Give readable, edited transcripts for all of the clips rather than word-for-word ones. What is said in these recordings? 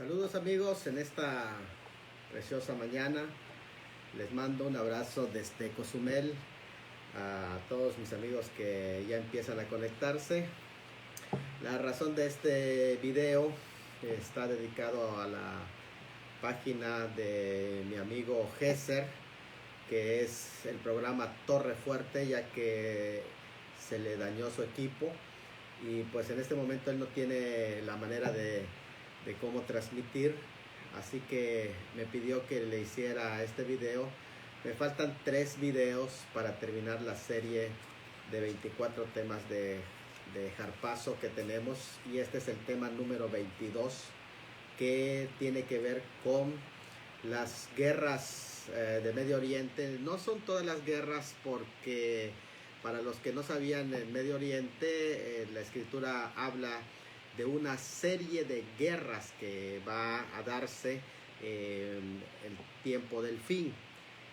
Saludos amigos en esta preciosa mañana. Les mando un abrazo desde Cozumel a todos mis amigos que ya empiezan a conectarse. La razón de este video está dedicado a la página de mi amigo Gesser, que es el programa Torre Fuerte, ya que se le dañó su equipo y pues en este momento él no tiene la manera de cómo transmitir, así que me pidió que le hiciera este video. Me faltan 3 videos para terminar la serie de 24 temas de Jarpazo que tenemos, y este es el tema número 22, que tiene que ver con las guerras de Medio Oriente. No son todas las guerras, porque para los que no sabían, en Medio Oriente la escritura habla de una serie de guerras que va a darse en el tiempo del fin.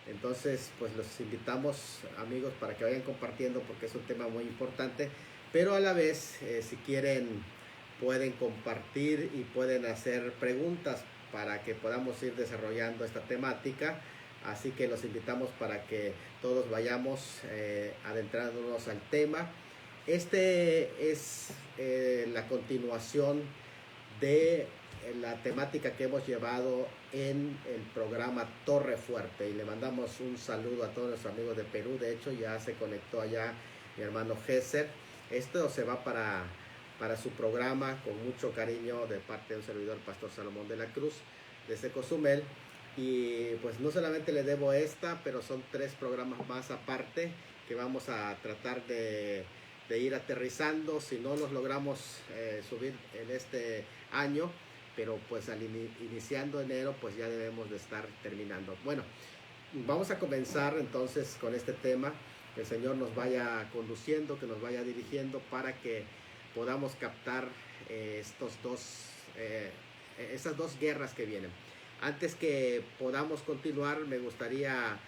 Entonces pues los invitamos, amigos, para que vayan compartiendo, porque es un tema muy importante, pero a la vez si quieren pueden compartir y pueden hacer preguntas para que podamos ir desarrollando esta temática. Así que los invitamos para que todos vayamos adentrándonos al tema. Este es la continuación de la temática que hemos llevado en el programa Torre Fuerte, y le mandamos un saludo a todos los amigos de Perú. De hecho ya se conectó allá mi hermano Gesser. Esto se va para su programa con mucho cariño de parte de un servidor, Pastor Salomón de la Cruz, desde Cozumel. Y pues no solamente le debo esta, pero son 3 programas más aparte que vamos a tratar de ir aterrizando, si no los logramos subir en este año, pero pues al iniciando enero pues ya debemos de estar terminando. Bueno, vamos a comenzar entonces con este tema. Que el Señor nos vaya conduciendo, que nos vaya dirigiendo, para que podamos captar esas 2 guerras que vienen. Antes que podamos continuar, me gustaría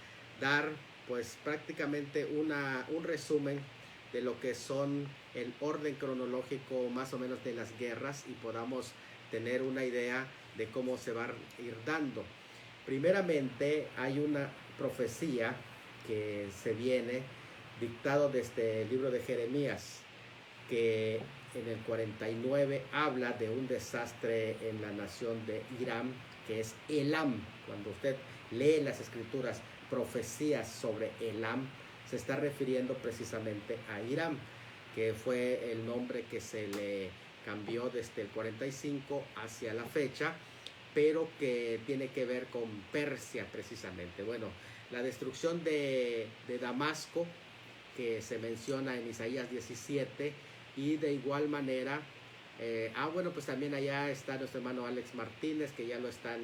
dar pues prácticamente un resumen de lo que son el orden cronológico más o menos de las guerras, y podamos tener una idea de cómo se va a ir dando. Primeramente hay una profecía que se viene dictado desde el libro de Jeremías, que en el 49 habla de un desastre en la nación de Irán, que es Elam. Cuando usted lee las escrituras, profecías sobre Elam, se está refiriendo precisamente a Irán, que fue el nombre que se le cambió desde el 45 hacia la fecha, pero que tiene que ver con Persia precisamente. Bueno, la destrucción de Damasco, que se menciona en Isaías 17, y de igual manera, bueno, pues también allá está nuestro hermano Alex Martínez, que ya lo están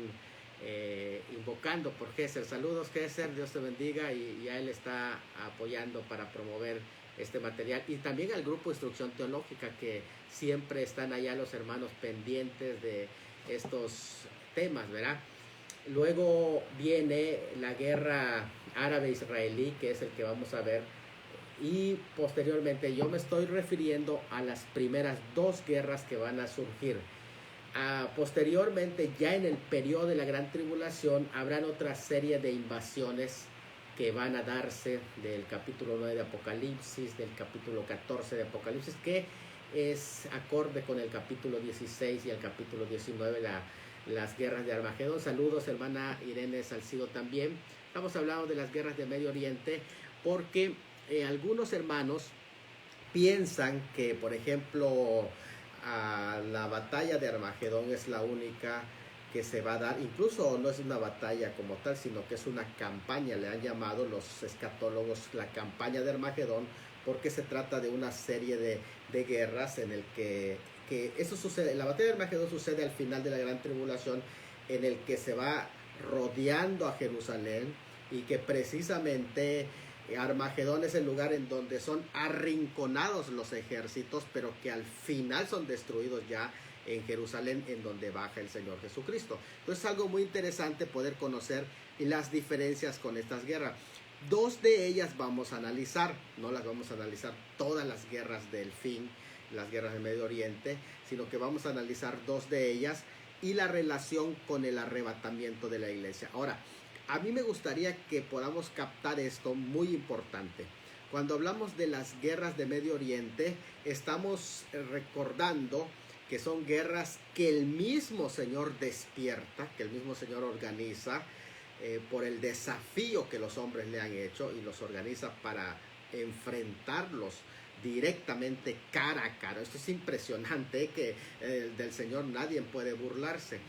invocando por Gesser. Saludos, Gesser, Dios te bendiga, y ya él está apoyando para promover este material, y también al grupo Instrucción Teológica, que siempre están allá los hermanos pendientes de estos temas, ¿verdad? Luego viene la guerra árabe-israelí, que es el que vamos a ver, y posteriormente yo me estoy refiriendo a las primeras 2 guerras que van a surgir. Posteriormente, ya en el periodo de la gran tribulación, habrán otra serie de invasiones que van a darse del capítulo 9 de Apocalipsis, del capítulo 14 de Apocalipsis, que es acorde con el capítulo 16 y el capítulo 19, las guerras de Armagedón. Saludos, hermana Irene Salcido también. Estamos hablando de las guerras de Medio Oriente, porque algunos hermanos piensan que, por ejemplo, la batalla de Armagedón es la única que se va a dar. Incluso no es una batalla como tal, sino que es una campaña. Le han llamado los escatólogos la campaña de Armagedón, porque se trata de una serie de guerras en el que eso sucede. La batalla de Armagedón sucede al final de la gran tribulación, en el que se va rodeando a Jerusalén, y que precisamente Armagedón es el lugar en donde son arrinconados los ejércitos, pero que al final son destruidos ya en Jerusalén, en donde baja el Señor Jesucristo. Entonces es algo muy interesante poder conocer las diferencias con estas guerras. 2 de ellas vamos a analizar, no las vamos a analizar todas las guerras del fin, las guerras del Medio Oriente, sino que vamos a analizar 2 de ellas, y la relación con el arrebatamiento de la iglesia. Ahora, a mí me gustaría que podamos captar esto muy importante. Cuando hablamos de las guerras de Medio Oriente, estamos recordando que son guerras que el mismo Señor despierta, que el mismo Señor organiza por el desafío que los hombres le han hecho, y los organiza para enfrentarlos directamente cara a cara. Esto es impresionante, que del Señor nadie puede burlarse,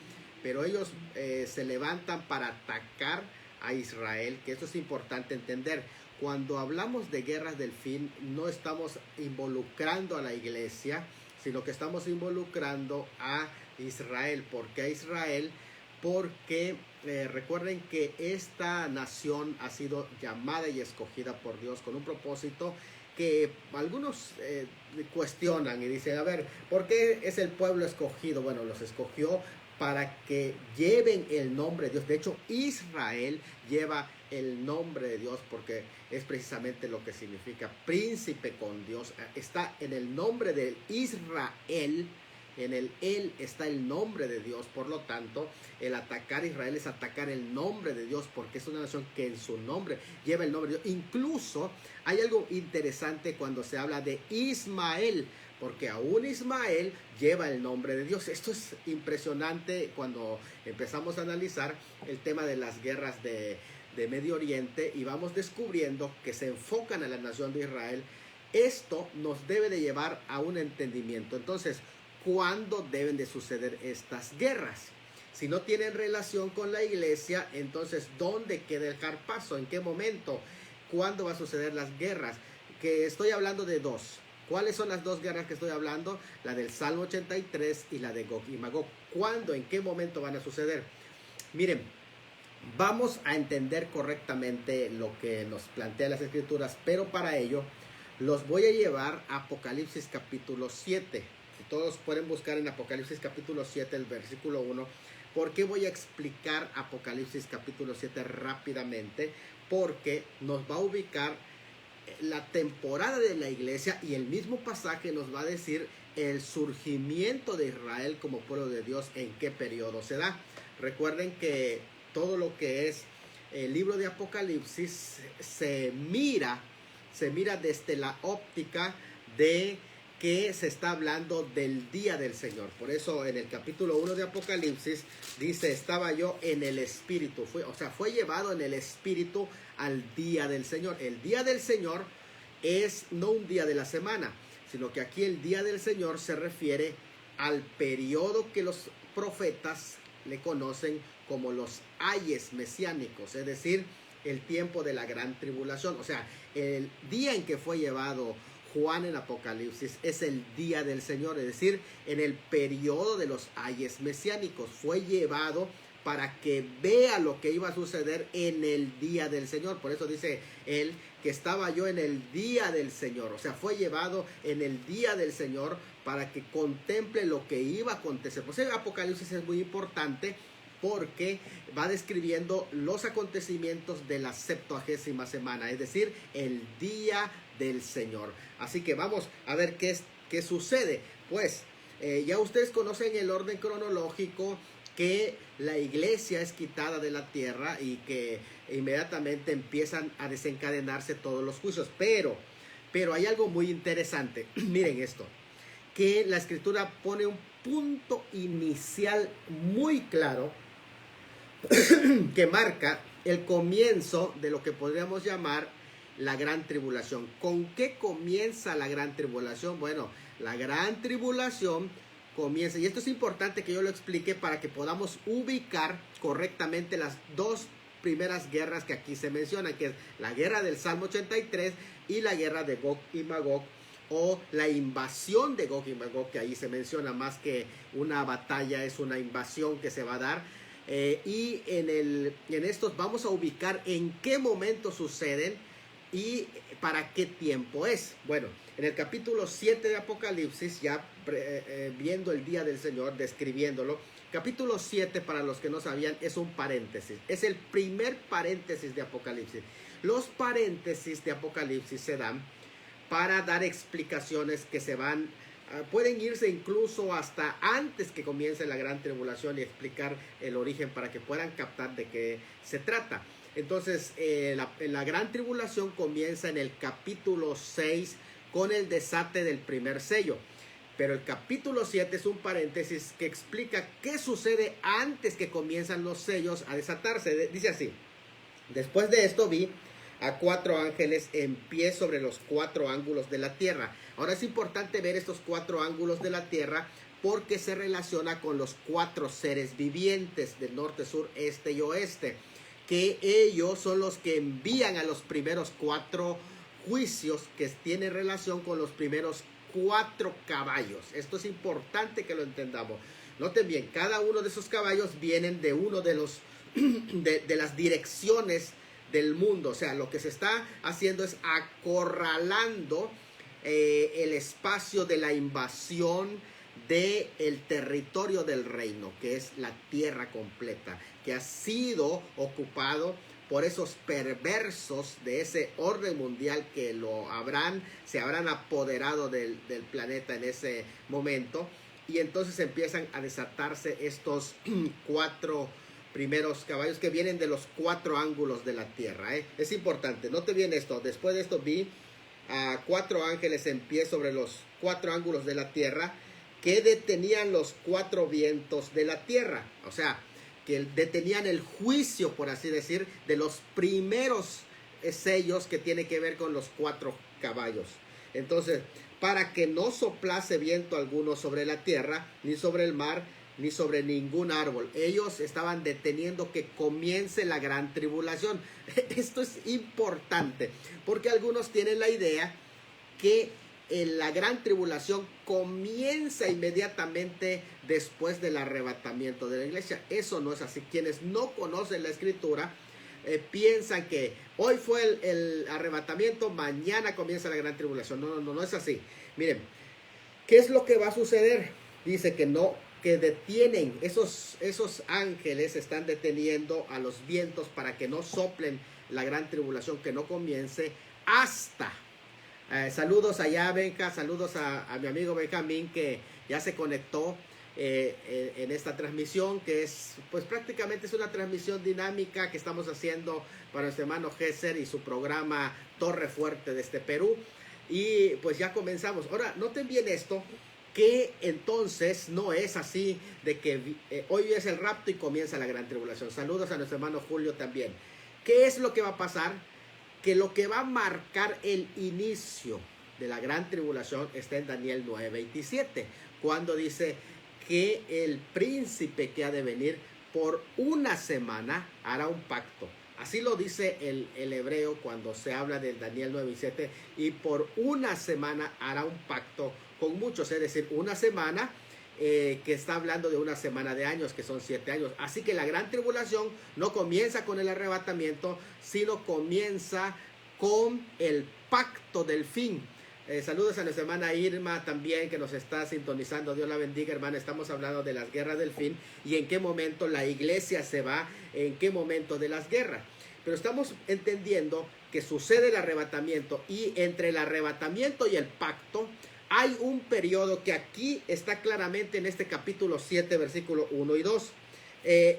pero ellos se levantan para atacar a Israel, que esto es importante entender. Cuando hablamos de guerras del fin, no estamos involucrando a la iglesia, sino que estamos involucrando a Israel. ¿Por qué a Israel? Porque recuerden que esta nación ha sido llamada y escogida por Dios con un propósito que algunos cuestionan y dicen, a ver, ¿por qué es el pueblo escogido? Bueno, los escogió para que lleven el nombre de Dios. De hecho, Israel lleva el nombre de Dios porque es precisamente lo que significa príncipe con Dios. Está en el nombre de Israel. En el él está el nombre de Dios. Por lo tanto, el atacar a Israel es atacar el nombre de Dios, porque es una nación que en su nombre lleva el nombre de Dios. Incluso hay algo interesante cuando se habla de Ismael, porque aún Ismael lleva el nombre de Dios. Esto es impresionante cuando empezamos a analizar el tema de las guerras de Medio Oriente, y vamos descubriendo que se enfocan a la nación de Israel. Esto nos debe de llevar a un entendimiento. Entonces, ¿cuándo deben de suceder estas guerras? Si no tienen relación con la iglesia, entonces ¿dónde queda el carpazo? ¿En qué momento? ¿Cuándo va a suceder las guerras? Que estoy hablando de dos. ¿Cuáles son las dos guerras que estoy hablando? La del Salmo 83 y la de Gog y Magog. ¿Cuándo? ¿En qué momento van a suceder? Miren, vamos a entender correctamente lo que nos plantean las escrituras, pero para ello los voy a llevar a Apocalipsis capítulo 7. Todos pueden buscar en Apocalipsis capítulo 7 el versículo 1. ¿Por qué voy a explicar Apocalipsis capítulo 7 rápidamente? Porque nos va a ubicar la temporada de la iglesia, y el mismo pasaje nos va a decir el surgimiento de Israel como pueblo de Dios, en qué periodo se da. Recuerden que todo lo que es el libro de Apocalipsis se mira desde la óptica de que se está hablando del día del Señor. Por eso en el capítulo 1 de Apocalipsis dice, estaba yo en el Espíritu. Fue llevado en el Espíritu al día del Señor. El día del Señor es no un día de la semana, sino que aquí el día del Señor se refiere al periodo que los profetas le conocen como los ayes mesiánicos, es decir, el tiempo de la gran tribulación. O sea, el día en que fue llevado Juan en Apocalipsis es el día del Señor, es decir, en el periodo de los ayes mesiánicos. Fue llevado para que vea lo que iba a suceder en el día del Señor. Por eso dice él que estaba yo en el día del Señor. O sea, fue llevado en el día del Señor para que contemple lo que iba a acontecer. Pues el Apocalipsis es muy importante porque va describiendo los acontecimientos de la 70ª semana, es decir, el día del Señor. Así que vamos a ver qué sucede. Pues ya ustedes conocen el orden cronológico, que la iglesia es quitada de la tierra y que inmediatamente empiezan a desencadenarse todos los juicios. Pero hay algo muy interesante. Miren esto, que la escritura pone un punto inicial muy claro que marca el comienzo de lo que podríamos llamar la gran tribulación. ¿Con qué comienza la gran tribulación? Bueno, la gran tribulación comienza, y esto es importante que yo lo explique para que podamos ubicar correctamente las dos primeras guerras que aquí se mencionan, que es la guerra del Salmo 83 y la guerra de Gog y Magog, o la invasión de Gog y Magog, que ahí se menciona más que una batalla, es una invasión que se va a dar. Y en estos vamos a ubicar en qué momento suceden y para qué tiempo es. Bueno, en el capítulo 7 de Apocalipsis, ya viendo el día del Señor, describiéndolo, capítulo 7, para los que no sabían, es un paréntesis. Es el primer paréntesis de Apocalipsis. Los paréntesis de Apocalipsis se dan para dar explicaciones que se van pueden irse incluso hasta antes que comience la gran tribulación y explicar el origen para que puedan captar de qué se trata. Entonces, la gran tribulación comienza en el capítulo 6 con el desate del primer sello. Pero el capítulo 7 es un paréntesis que explica qué sucede antes que comienzan los sellos a desatarse. Dice así: después de esto vi a 4 ángeles en pie sobre los 4 ángulos de la tierra. Ahora es importante ver estos 4 ángulos de la tierra porque se relaciona con los 4 seres vivientes del norte, sur, este y oeste, que ellos son los que envían a los primeros 4 juicios que tienen relación con los primeros 4 caballos. Esto es importante que lo entendamos. Noten bien, cada uno de esos caballos vienen de uno de los de las direcciones del mundo. O sea, lo que se está haciendo es acorralando el espacio de la invasión del territorio del reino, que es la tierra completa, que ha sido ocupado por esos perversos de ese orden mundial que se habrán apoderado del planeta en ese momento. Y entonces empiezan a desatarse estos 4 primeros caballos que vienen de los 4 ángulos de la tierra. Es importante, note bien esto. Después de esto vi a 4 ángeles en pie sobre los 4 ángulos de la tierra que detenían los 4 vientos de la tierra. O sea, que detenían el juicio, por así decir, de los primeros sellos que tiene que ver con los 4 caballos. Entonces, para que no soplase viento alguno sobre la tierra, ni sobre el mar, ni sobre ningún árbol. Ellos estaban deteniendo que comience la gran tribulación. Esto es importante, porque algunos tienen la idea que la gran tribulación comienza inmediatamente después del arrebatamiento de la iglesia. Eso no es así. Quienes no conocen la escritura piensan que hoy fue el arrebatamiento, mañana comienza la gran tribulación. No es así. Miren, ¿qué es lo que va a suceder? Dice que detienen, esos ángeles están deteniendo a los vientos para que no soplen la gran tribulación, que no comience hasta. Saludos allá, Benja, saludos a mi amigo Benjamín, que ya se conectó en esta transmisión, que es, pues prácticamente es una transmisión dinámica que estamos haciendo para nuestro hermano Gesser y su programa Torre Fuerte desde Perú. Y pues ya comenzamos. Ahora, noten bien esto, que entonces no es así de que hoy es el rapto y comienza la gran tribulación. Saludos a nuestro hermano Julio también. ¿Qué es lo que va a pasar? Que lo que va a marcar el inicio de la gran tribulación está en Daniel 9:27, cuando dice que el príncipe que ha de venir por una semana hará un pacto. Así lo dice el hebreo cuando se habla de Daniel 9:27, y por una semana hará un pacto con muchos, es decir, una semana que está hablando de una semana de años, que son 7 años. Así que la gran tribulación no comienza con el arrebatamiento, sino comienza con el pacto del fin. Saludos a nuestra hermana Irma también, que nos está sintonizando. Dios la bendiga, hermana. Estamos hablando de las guerras del fin y en qué momento la iglesia se va, en qué momento de las guerras. Pero estamos entendiendo que sucede el arrebatamiento, y entre el arrebatamiento y el pacto hay un periodo que aquí está claramente en este capítulo 7, versículo 1 y 2,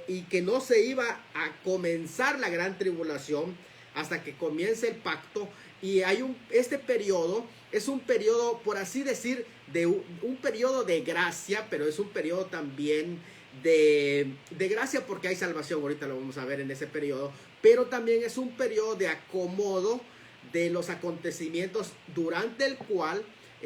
y que no se iba a comenzar la gran tribulación hasta que comience el pacto. Y hay este periodo es un periodo, por así decir, de un periodo de gracia, pero es un periodo también de gracia porque hay salvación. Ahorita lo vamos a ver en ese periodo, pero también es un periodo de acomodo de los acontecimientos durante el cual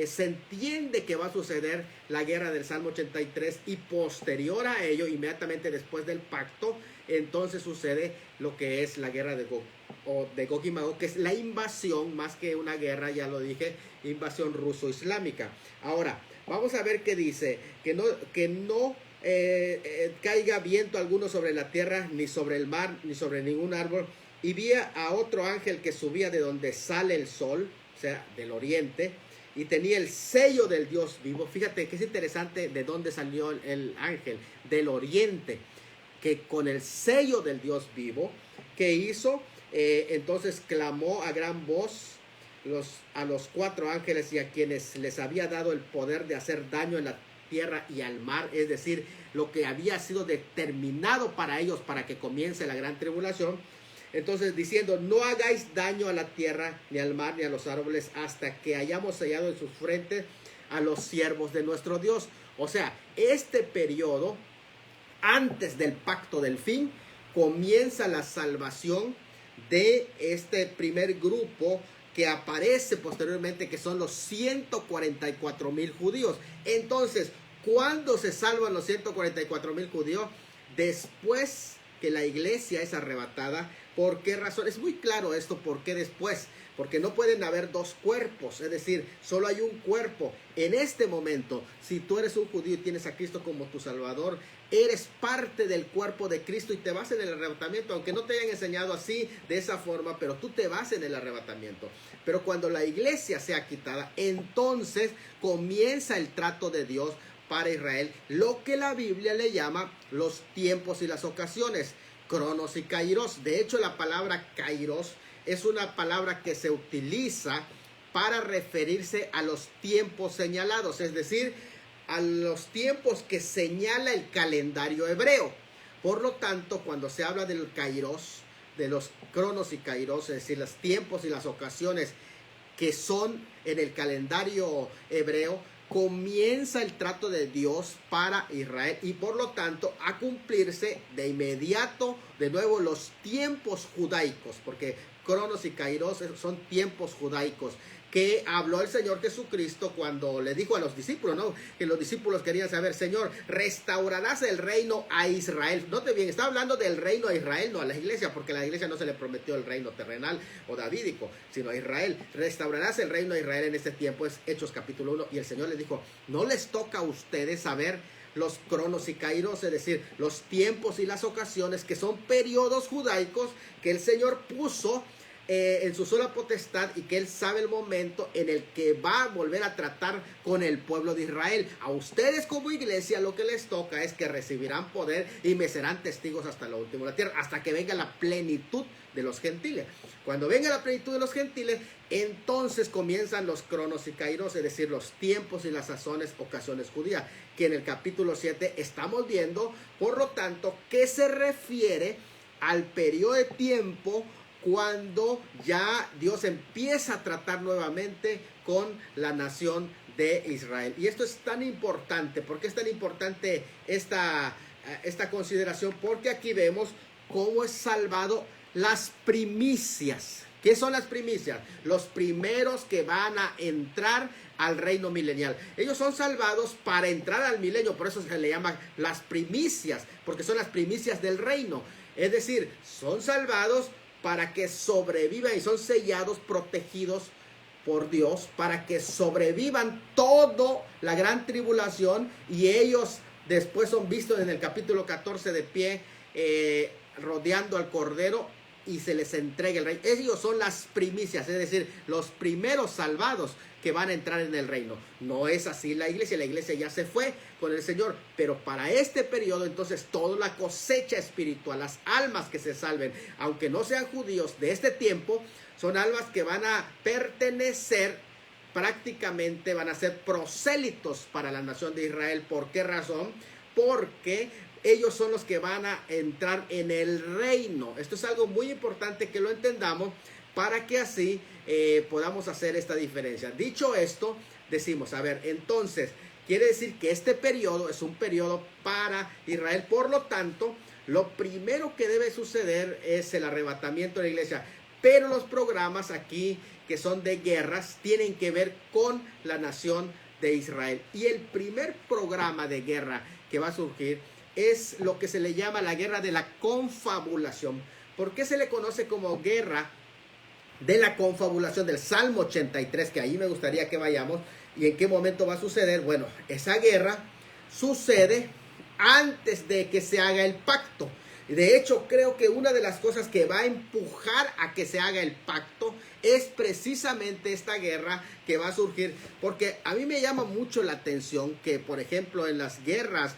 se entiende que va a suceder la guerra del Salmo 83, y posterior a ello, inmediatamente después del pacto, entonces sucede lo que es la guerra de Gog y Magog, que es la invasión, más que una guerra, ya lo dije, invasión ruso-islámica. Ahora, vamos a ver qué dice, que no caiga viento alguno sobre la tierra, ni sobre el mar, ni sobre ningún árbol. Y vi a otro ángel que subía de donde sale el sol, o sea, del oriente, y tenía el sello del Dios vivo. Fíjate que es interesante de dónde salió el ángel, del oriente, que con el sello del Dios vivo, que hizo, entonces clamó a gran voz a los 4 ángeles y a quienes les había dado el poder de hacer daño en la tierra y al mar, es decir, lo que había sido determinado para ellos para que comience la gran tribulación. Entonces diciendo, no hagáis daño a la tierra, ni al mar, ni a los árboles, hasta que hayamos sellado en sus frentes a los siervos de nuestro Dios. O sea, este periodo, antes del pacto del fin, comienza la salvación de este primer grupo que aparece posteriormente, que son los 144,000 judíos. Entonces, ¿cuándo se salvan los 144,000 judíos? Después que la iglesia es arrebatada. ¿Por qué razón? Es muy claro esto, ¿por qué después? Porque no pueden haber dos cuerpos, es decir, solo hay un cuerpo. En este momento, si tú eres un judío y tienes a Cristo como tu Salvador, eres parte del cuerpo de Cristo y te vas en el arrebatamiento, aunque no te hayan enseñado así, de esa forma, pero tú te vas en el arrebatamiento. Pero cuando la iglesia sea quitada, entonces comienza el trato de Dios para Israel, lo que la Biblia le llama los tiempos y las ocasiones, cronos y kairos. De hecho, la palabra kairos es una palabra que se utiliza para referirse a los tiempos señalados, es decir, a los tiempos que señala el calendario hebreo. Por lo tanto, cuando se habla del kairos, de los cronos y kairos, es decir, los tiempos y las ocasiones que son en el calendario hebreo, comienza el trato de Dios para Israel y por lo tanto a cumplirse de inmediato de nuevo los tiempos judaicos, porque cronos y kairos son tiempos judaicos que habló el Señor Jesucristo cuando le dijo a los discípulos, ¿no? Que los discípulos querían saber, Señor, ¿restaurarás el reino a Israel? Note bien, está hablando del reino a Israel, no a la iglesia, porque a la iglesia no se le prometió el reino terrenal o davídico, sino a Israel. ¿Restaurarás el reino a Israel en este tiempo? Es Hechos capítulo 1. Y el Señor les dijo, no les toca a ustedes saber los cronos y kairos, es decir, los tiempos y las ocasiones, que son periodos judaicos que el Señor puso en su sola potestad y que Él sabe el momento en el que va a volver a tratar con el pueblo de Israel. A ustedes como iglesia lo que les toca es que recibirán poder y me serán testigos hasta lo último de la tierra, hasta que venga la plenitud de los gentiles. Cuando venga la plenitud de los gentiles, entonces comienzan los cronos y kairos, es decir, los tiempos y las sazones, ocasiones judías, que en el capítulo 7 estamos viendo. Por lo tanto, ¿qué se refiere al periodo de tiempo cuando ya Dios empieza a tratar nuevamente con la nación de Israel? Y esto es tan importante. ¿Por qué es tan importante esta consideración? Porque aquí vemos cómo es salvado las primicias. ¿Qué son las primicias? Los primeros que van a entrar al reino milenial. Ellos son salvados para entrar al milenio, por eso se le llama las primicias, porque son las primicias del reino. Es decir, son salvados para que sobrevivan y son sellados, protegidos por Dios, para que sobrevivan toda la gran tribulación y ellos después son vistos en el capítulo 14 de pie, rodeando al Cordero y se les entrega el reino. Ellos son las primicias, es decir, los primeros salvados que van a entrar en el reino. No es así la iglesia ya se fue con el Señor, pero para este periodo entonces toda la cosecha espiritual, las almas que se salven, aunque no sean judíos de este tiempo, son almas que van a pertenecer, prácticamente van a ser prosélitos para la nación de Israel. ¿Por qué razón? Porque ellos son los que van a entrar en el reino. Esto es algo muy importante que lo entendamos para que así podamos hacer esta diferencia. Dicho esto, decimos, a ver, entonces, quiere decir que este periodo es un periodo para Israel. Por lo tanto, lo primero que debe suceder es el arrebatamiento de la iglesia. Pero los programas aquí, que son de guerras, tienen que ver con la nación de Israel. Y el primer programa de guerra que va a surgir es lo que se le llama la guerra de la confabulación. ¿Por qué se le conoce como guerra de la confabulación? Del Salmo 83, que ahí me gustaría que vayamos. ¿Y en qué momento va a suceder? Bueno, esa guerra sucede antes de que se haga el pacto. De hecho, creo que una de las cosas que va a empujar a que se haga el pacto es precisamente esta guerra que va a surgir. Porque a mí me llama mucho la atención que, por ejemplo, en las guerras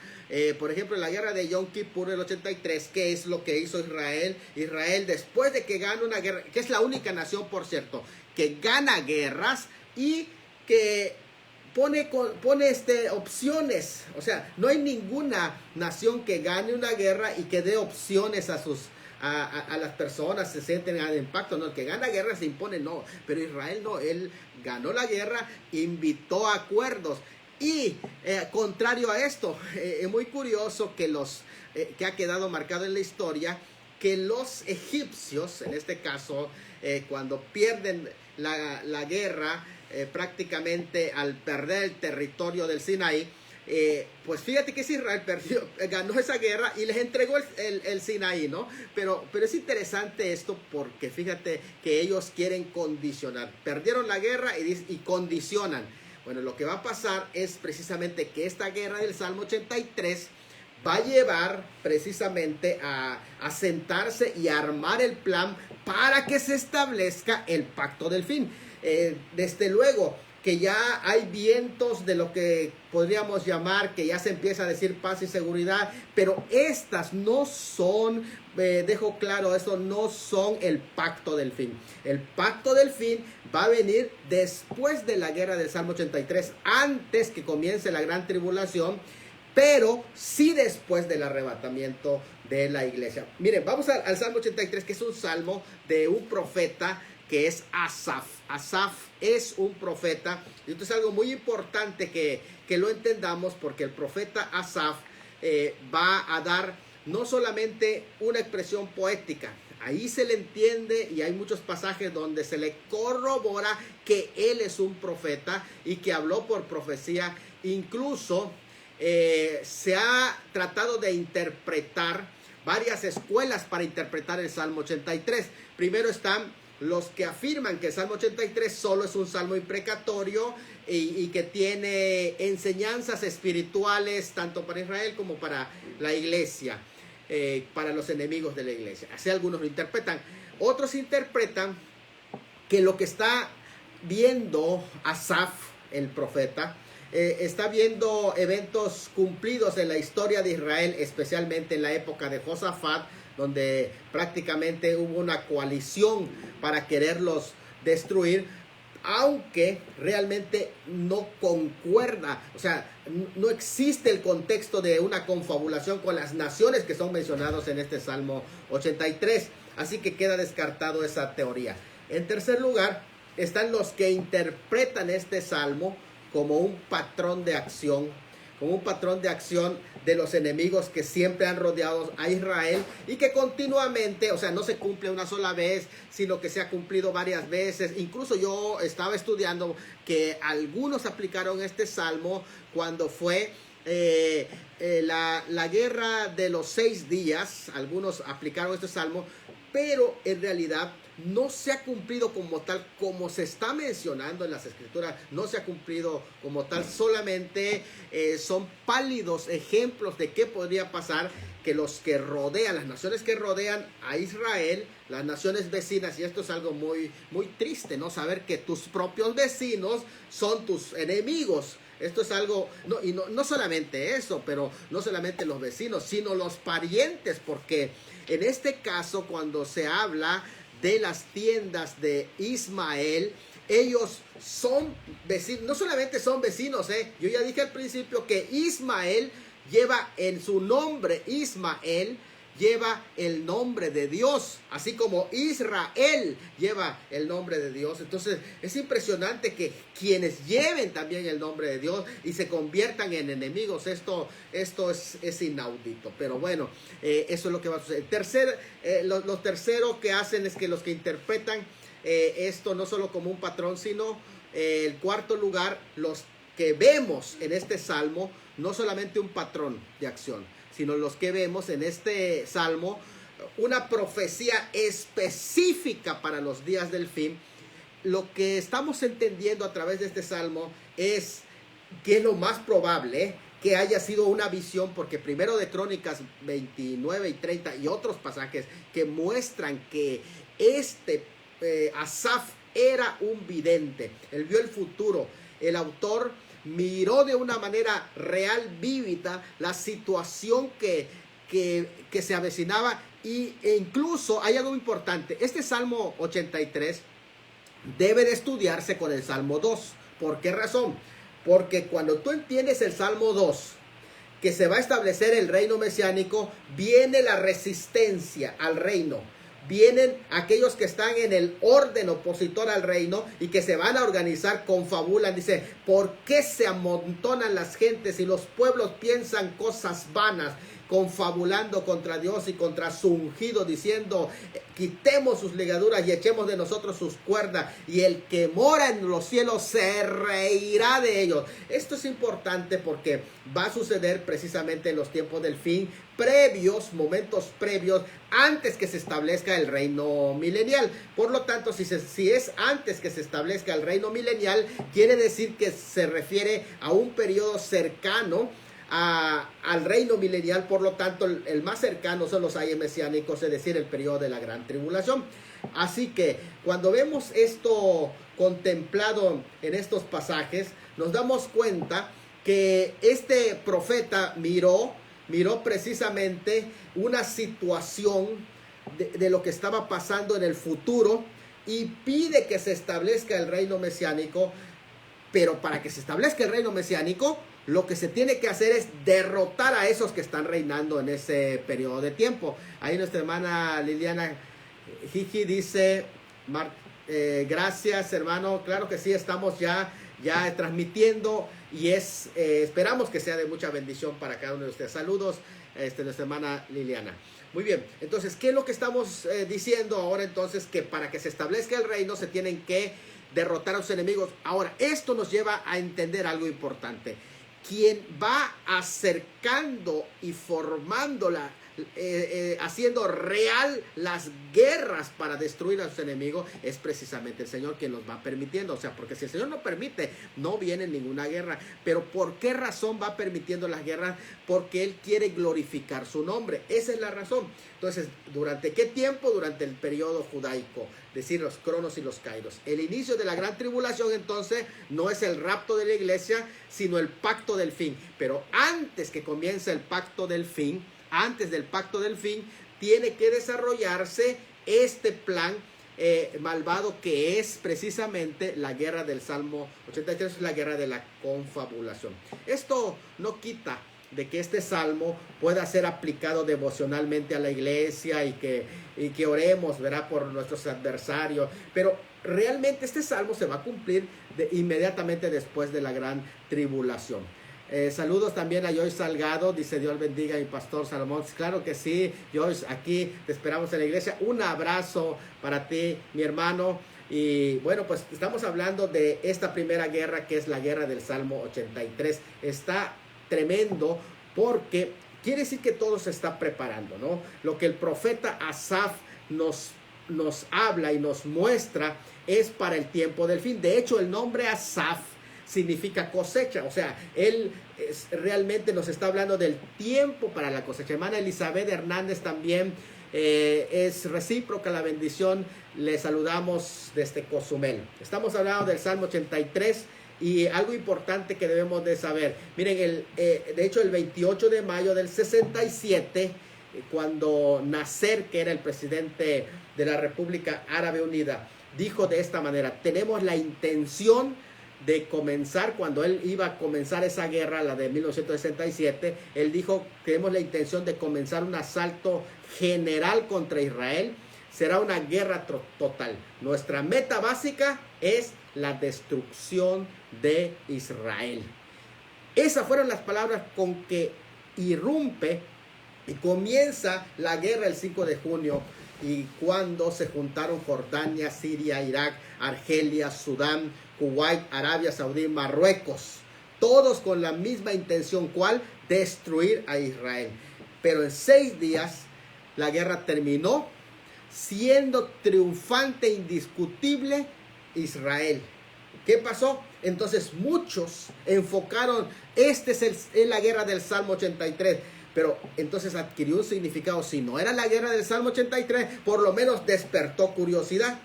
Por ejemplo, en la guerra de Yom Kippur del 83, ¿qué es lo que hizo Israel? Israel, después de que gana una guerra, que es la única nación, por cierto, que gana guerras y que pone opciones. O sea, no hay ninguna nación que gane una guerra y que dé opciones a las personas, se sienten al impacto. No, el que gana guerra se impone, no. Pero Israel no, él ganó la guerra, invitó a acuerdos. Y contrario a esto, es muy curioso que ha quedado marcado en la historia que los egipcios, en este caso, cuando pierden la guerra, prácticamente al perder el territorio del Sinaí, pues fíjate que Israel ganó esa guerra y les entregó el Sinaí, ¿no? Pero es interesante esto porque fíjate que ellos quieren condicionar. Perdieron la guerra y condicionan. Bueno, lo que va a pasar es precisamente que esta guerra del Salmo 83 va a llevar precisamente a sentarse y a armar el plan para que se establezca el pacto del fin. Desde luego que ya hay vientos de lo que podríamos llamar, que ya se empieza a decir paz y seguridad, pero estas no son, dejo claro, eso no son el pacto del fin. El pacto del fin va a venir después de la guerra del Salmo 83, antes que comience la gran tribulación, pero sí después del arrebatamiento de la iglesia. Miren, vamos al Salmo 83, que es un salmo de un profeta que es Asaf. Asaf es un profeta, y esto es algo muy importante que lo entendamos, porque el profeta Asaf va a dar no solamente una expresión poética, ahí se le entiende y hay muchos pasajes donde se le corrobora que él es un profeta y que habló por profecía. Incluso se ha tratado de interpretar varias escuelas para interpretar el Salmo 83. Primero están los que afirman que el Salmo 83 solo es un salmo imprecatorio y que tiene enseñanzas espirituales tanto para Israel como para la iglesia, para los enemigos de la iglesia. Así algunos lo interpretan. Otros interpretan que lo que está viendo Asaf, el profeta, está viendo eventos cumplidos en la historia de Israel, especialmente en la época de Josafat, donde prácticamente hubo una coalición para quererlos destruir, aunque realmente no concuerda, o sea, no existe el contexto de una confabulación con las naciones que son mencionados en este Salmo 83, así que queda descartado esa teoría. En tercer lugar, están los que interpretan este Salmo como un patrón de acción, de los enemigos que siempre han rodeado a Israel y que continuamente, o sea, no se cumple una sola vez, sino que se ha cumplido varias veces. Incluso yo estaba estudiando que algunos aplicaron este salmo cuando fue la guerra de los 6 días. Algunos aplicaron este salmo, pero en realidad no se ha cumplido como tal, como se está mencionando en las escrituras, no se ha cumplido como tal, solamente son pálidos ejemplos de qué podría pasar, que los que rodean, las naciones que rodean a Israel, las naciones vecinas, y esto es algo muy, muy triste, ¿no? Saber que tus propios vecinos son tus enemigos. Esto es algo, no solamente eso, pero no solamente los vecinos, sino los parientes, porque en este caso, cuando se habla de las tiendas de Ismael, ellos son vecinos, no solamente son vecinos, yo ya dije al principio que Ismael lleva en su nombre, Ismael lleva el nombre de Dios, así como Israel lleva el nombre de Dios. Entonces es impresionante que quienes lleven también el nombre de Dios y se conviertan en enemigos, esto es inaudito. Pero bueno, eso es lo que va a suceder. Lo tercero que hacen es que los que interpretan esto no solo como un patrón, sino el cuarto lugar, los que vemos en este salmo, no solamente un patrón de acción, sino los que vemos en este salmo una profecía específica para los días del fin. Lo que estamos entendiendo a través de este salmo es que es lo más probable que haya sido una visión, porque primero de Crónicas 29 y 30 y otros pasajes que muestran que Asaf era un vidente, él vio el futuro. El autor miró de una manera real, vívida, la situación que se avecinaba. E incluso hay algo importante. Este Salmo 83 debe de estudiarse con el Salmo 2. ¿Por qué razón? Porque cuando tú entiendes el Salmo 2, que se va a establecer el reino mesiánico, viene la resistencia al reino. Vienen aquellos que están en el orden opositor al reino y que se van a organizar, confabulan. Dice, ¿por qué se amontonan las gentes y los pueblos piensan cosas vanas? Confabulando contra Dios y contra su ungido, diciendo, quitemos sus ligaduras y echemos de nosotros sus cuerdas, y el que mora en los cielos se reirá de ellos. Esto es importante porque va a suceder precisamente en los tiempos del fin, momentos previos, antes que se establezca el reino milenial. Por lo tanto, si es antes que se establezca el reino milenial, quiere decir que se refiere a un periodo cercano al reino milenial. Por lo tanto, el más cercano son los años mesiánicos, es decir, el periodo de la gran tribulación. Así que cuando vemos esto contemplado en estos pasajes, nos damos cuenta que este profeta miró precisamente una situación de lo que estaba pasando en el futuro, y pide que se establezca el reino mesiánico. Pero para que se establezca el reino mesiánico, lo que se tiene que hacer es derrotar a esos que están reinando en ese periodo de tiempo. Ahí nuestra hermana Liliana Jiji dice, gracias hermano, claro que sí, estamos ya transmitiendo, y esperamos que sea de mucha bendición para cada uno de ustedes. Saludos, nuestra hermana Liliana. Muy bien, entonces, ¿qué es lo que estamos diciendo ahora? Entonces, que para que se establezca el reino se tienen que derrotar a sus enemigos. Ahora, esto nos lleva a entender algo importante. Quien va acercando y formando haciendo real las guerras para destruir a sus enemigos, es precisamente el Señor quien los va permitiendo. O sea, porque si el Señor no permite, no viene ninguna guerra. Pero ¿por qué razón va permitiendo las guerras? Porque Él quiere glorificar su nombre. Esa es la razón. Entonces, ¿durante qué tiempo? Durante el periodo judaico, es decir, los cronos y los kairos. El inicio de la gran tribulación, entonces, no es el rapto de la iglesia, sino el pacto del fin. Pero antes que comience el pacto del fin, antes del pacto del fin, tiene que desarrollarse este plan malvado, que es precisamente la guerra del Salmo 83, la guerra de la confabulación. Esto no quita de que este salmo pueda ser aplicado devocionalmente a la iglesia y que oremos, ¿verdad?, por nuestros adversarios, pero realmente este salmo se va a cumplir inmediatamente después de la gran tribulación. Saludos también a Joyce Salgado, dice, Dios bendiga a mi pastor Salomón. Claro que sí, Joyce, aquí te esperamos en la iglesia. Un abrazo para ti, mi hermano. Y bueno, pues estamos hablando de esta primera guerra, que es la guerra del Salmo 83. Está tremendo porque quiere decir que todo se está preparando, ¿no? Lo que el profeta Asaf nos habla y nos muestra es para el tiempo del fin. De hecho, el nombre Asaf significa cosecha, o sea, él realmente nos está hablando del tiempo para la cosecha. Hermana Elizabeth Hernández también, es recíproca la bendición, le saludamos desde Cozumel. Estamos hablando del Salmo 83 y algo importante que debemos de saber. Miren, de hecho el 28 de mayo del 67, cuando Nasser, que era el presidente de la República Árabe Unida, dijo de esta manera: tenemos la intención de comenzar, cuando él iba a comenzar esa guerra, la de 1967, él dijo, tenemos la intención de comenzar un asalto general contra Israel. Será una guerra total. Nuestra meta básica es la destrucción de Israel. Esas fueron las palabras con que irrumpe y comienza la guerra el 5 de junio. Y cuando se juntaron Jordania, Siria, Irak, Argelia, Sudán, Kuwait, Arabia Saudí, Marruecos, todos con la misma intención, ¿cuál? Destruir a Israel. Pero en 6 días la guerra terminó, siendo triunfante, indiscutible, Israel. ¿Qué pasó? Entonces muchos enfocaron, es la guerra del Salmo 83. Pero entonces adquirió un significado. Si no era la guerra del Salmo 83, por lo menos despertó curiosidad.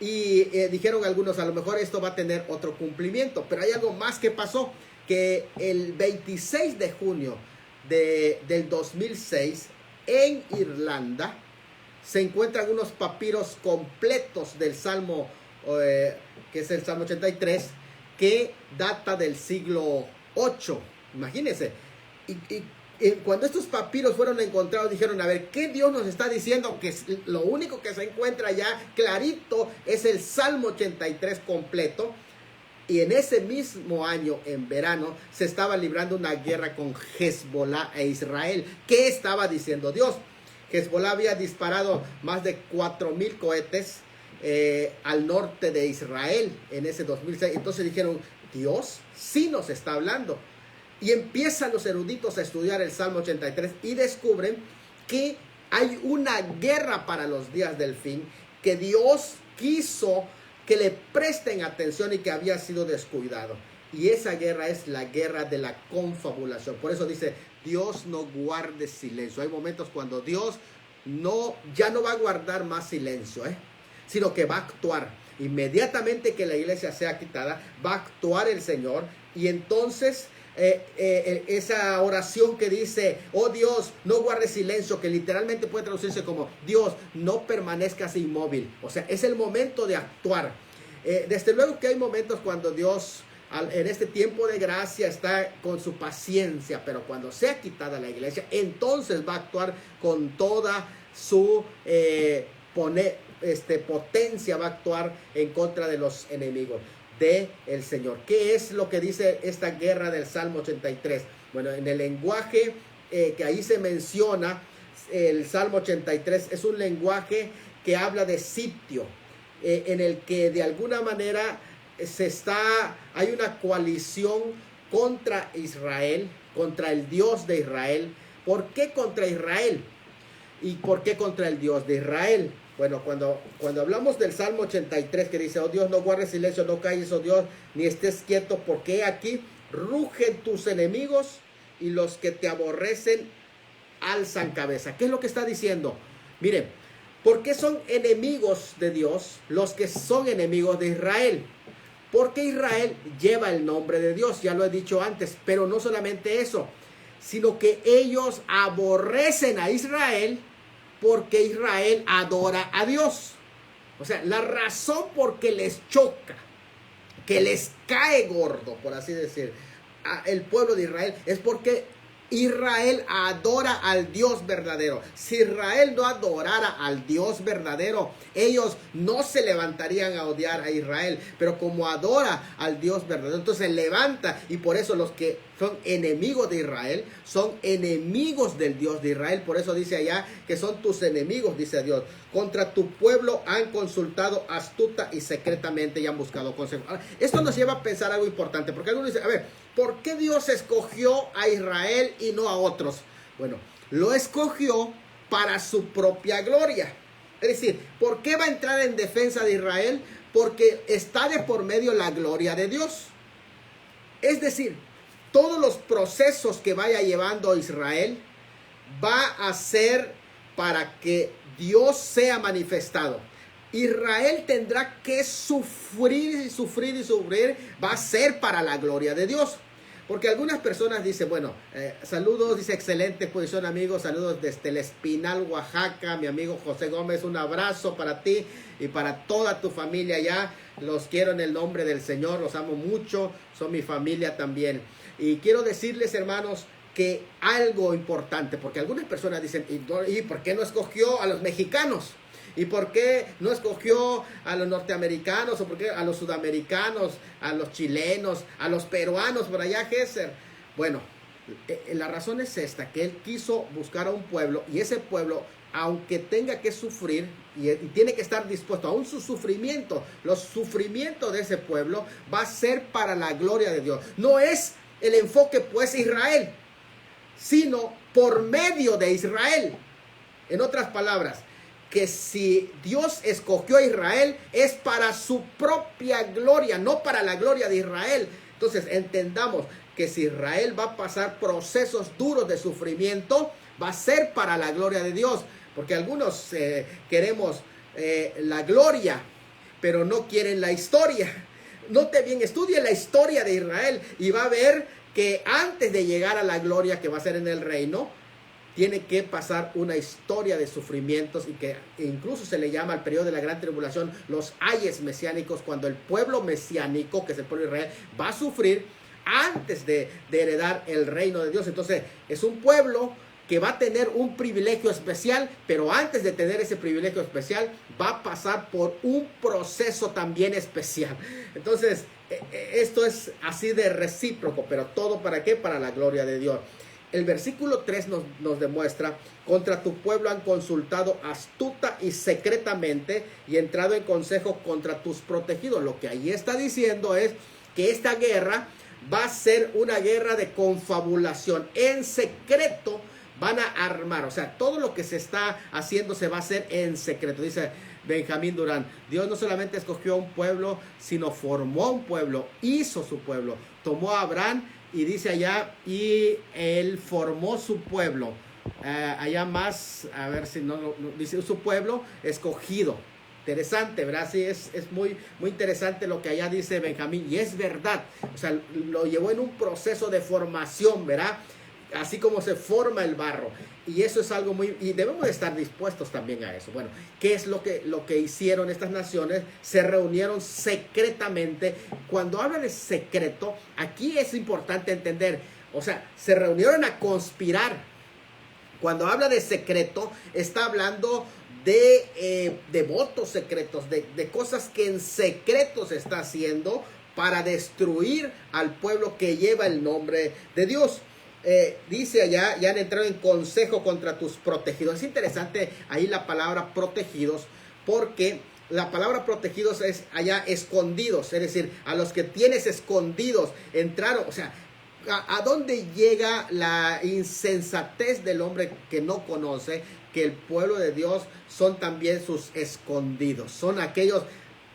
Y dijeron algunos, a lo mejor esto va a tener otro cumplimiento. Pero hay algo más que pasó, que el 26 de junio del 2006, en Irlanda, se encuentran unos papiros completos del Salmo, que es el Salmo 83, que data del siglo VIII. Imagínense. Y cuando estos papiros fueron encontrados, dijeron, a ver, ¿qué Dios nos está diciendo? Que lo único que se encuentra ya clarito es el Salmo 83 completo. Y en ese mismo año, en verano, se estaba librando una guerra con Hezbollah e Israel. ¿Qué estaba diciendo Dios? Hezbollah había disparado más de 4,000 cohetes al norte de Israel en ese 2006. Entonces dijeron, Dios sí nos está hablando. Y empiezan los eruditos a estudiar el Salmo 83 y descubren que hay una guerra para los días del fin, que Dios quiso que le presten atención y que había sido descuidado. Y esa guerra es la guerra de la confabulación. Por eso dice, Dios no guarde silencio. Hay momentos cuando Dios ya no va a guardar más silencio, sino que va a actuar. Inmediatamente que la iglesia sea quitada, va a actuar el Señor. Y entonces esa oración que dice, oh Dios, no guardes silencio, que literalmente puede traducirse como, Dios, no permanezcas inmóvil. O sea, es el momento de actuar. Desde luego que hay momentos cuando Dios, en este tiempo de gracia, está con su paciencia, pero cuando sea quitada la iglesia, entonces va a actuar con toda su potencia, va a actuar en contra de los enemigos del Señor. ¿Qué es lo que dice esta guerra del Salmo 83? Bueno, en el lenguaje que ahí se menciona, el Salmo 83 es un lenguaje que habla de sitio, en el que de alguna manera hay una coalición contra Israel, contra el Dios de Israel. ¿Por qué contra Israel? ¿Y por qué contra el Dios de Israel? Bueno, cuando hablamos del Salmo 83, que dice, oh Dios, no guardes silencio, no calles, oh Dios, ni estés quieto, porque aquí rugen tus enemigos y los que te aborrecen alzan cabeza. ¿Qué es lo que está diciendo? Miren, ¿por qué son enemigos de Dios los que son enemigos de Israel? Porque Israel lleva el nombre de Dios, ya lo he dicho antes, pero no solamente eso, sino que ellos aborrecen a Israel porque Israel adora a Dios. O sea, la razón por que les choca, que les cae gordo, por así decir, el pueblo de Israel, es porque Israel adora al Dios verdadero. Si Israel no adorara al Dios verdadero, ellos no se levantarían a odiar a Israel. Pero como adora al Dios verdadero, entonces se levanta. Y por eso los que son enemigos de Israel son enemigos del Dios de Israel. Por eso dice allá que son tus enemigos, dice Dios. Contra tu pueblo han consultado astuta y secretamente y han buscado consejo. Ahora, esto nos lleva a pensar algo importante, porque algunos dicen, a ver, ¿por qué Dios escogió a Israel y no a otros? Bueno, lo escogió para su propia gloria. Es decir, ¿por qué va a entrar en defensa de Israel? Porque está de por medio la gloria de Dios. Es decir, todos los procesos que vaya llevando Israel va a ser para que Dios sea manifestado. Israel tendrá que sufrir y sufrir y sufrir, va a ser para la gloria de Dios. Porque algunas personas dicen, bueno, saludos, dice, excelente posición, amigos, saludos desde el Espinal, Oaxaca, mi amigo José Gómez, un abrazo para ti y para toda tu familia allá. Los quiero en el nombre del Señor, los amo mucho, son mi familia también. Y quiero decirles, hermanos, que algo importante, porque algunas personas dicen, ¿y por qué no escogió a los mexicanos? ¿Y por qué no escogió a los norteamericanos? ¿O por qué a los sudamericanos, a los chilenos, a los peruanos por allá, Géser? Bueno, la razón es esta, que él quiso buscar a un pueblo, y ese pueblo, aunque tenga que sufrir, y tiene que estar dispuesto, aún su sufrimiento, los sufrimientos de ese pueblo, va a ser para la gloria de Dios. No es el enfoque, pues, Israel, sino por medio de Israel. En otras palabras, que si Dios escogió a Israel es para su propia gloria, no para la gloria de Israel. Entonces entendamos que si Israel va a pasar procesos duros de sufrimiento, va a ser para la gloria de Dios. Porque algunos queremos la gloria, pero no quieren la historia. Note bien, estudie la historia de Israel y va a ver que antes de llegar a la gloria que va a ser en el reino, tiene que pasar una historia de sufrimientos, y que incluso se le llama al periodo de la gran tribulación los ayes mesiánicos, cuando el pueblo mesiánico, que es el pueblo de Israel, va a sufrir antes de heredar el reino de Dios. Entonces es un pueblo que va a tener un privilegio especial, pero antes de tener ese privilegio especial va a pasar por un proceso también especial. Entonces esto es así de recíproco, pero todo ¿para qué? Para la gloria de Dios. El versículo 3 nos demuestra: contra tu pueblo han consultado astuta y secretamente y entrado en consejo contra tus protegidos. Lo que ahí está diciendo es que esta guerra va a ser una guerra de confabulación. En secreto van a armar, o sea, todo lo que se está haciendo se va a hacer en secreto. Dice Benjamín Durán: Dios no solamente escogió un pueblo, sino formó un pueblo, hizo su pueblo, tomó a Abraham. Y dice allá, y él formó su pueblo. Allá más, a ver si no, dice su pueblo escogido. Interesante, ¿verdad? Sí, es muy interesante lo que allá dice Benjamín. Y es verdad, o sea, lo llevó en un proceso de formación, ¿verdad? Así como se forma el barro. Y eso es algo muy... Y debemos de estar dispuestos también a eso. Bueno, ¿qué es lo que hicieron estas naciones? Se reunieron secretamente. Cuando habla de secreto, aquí es importante entender. O sea, se reunieron a conspirar. Cuando habla de secreto, está hablando de votos secretos, de cosas que en secreto se está haciendo para destruir al pueblo que lleva el nombre de Dios. Dice allá, ya han entrado en consejo contra tus protegidos. Es interesante ahí la palabra protegidos, porque la palabra protegidos es allá escondidos, es decir, a los que tienes escondidos entraron. O sea, ¿a dónde llega la insensatez del hombre que no conoce que el pueblo de Dios son también sus escondidos? Son aquellos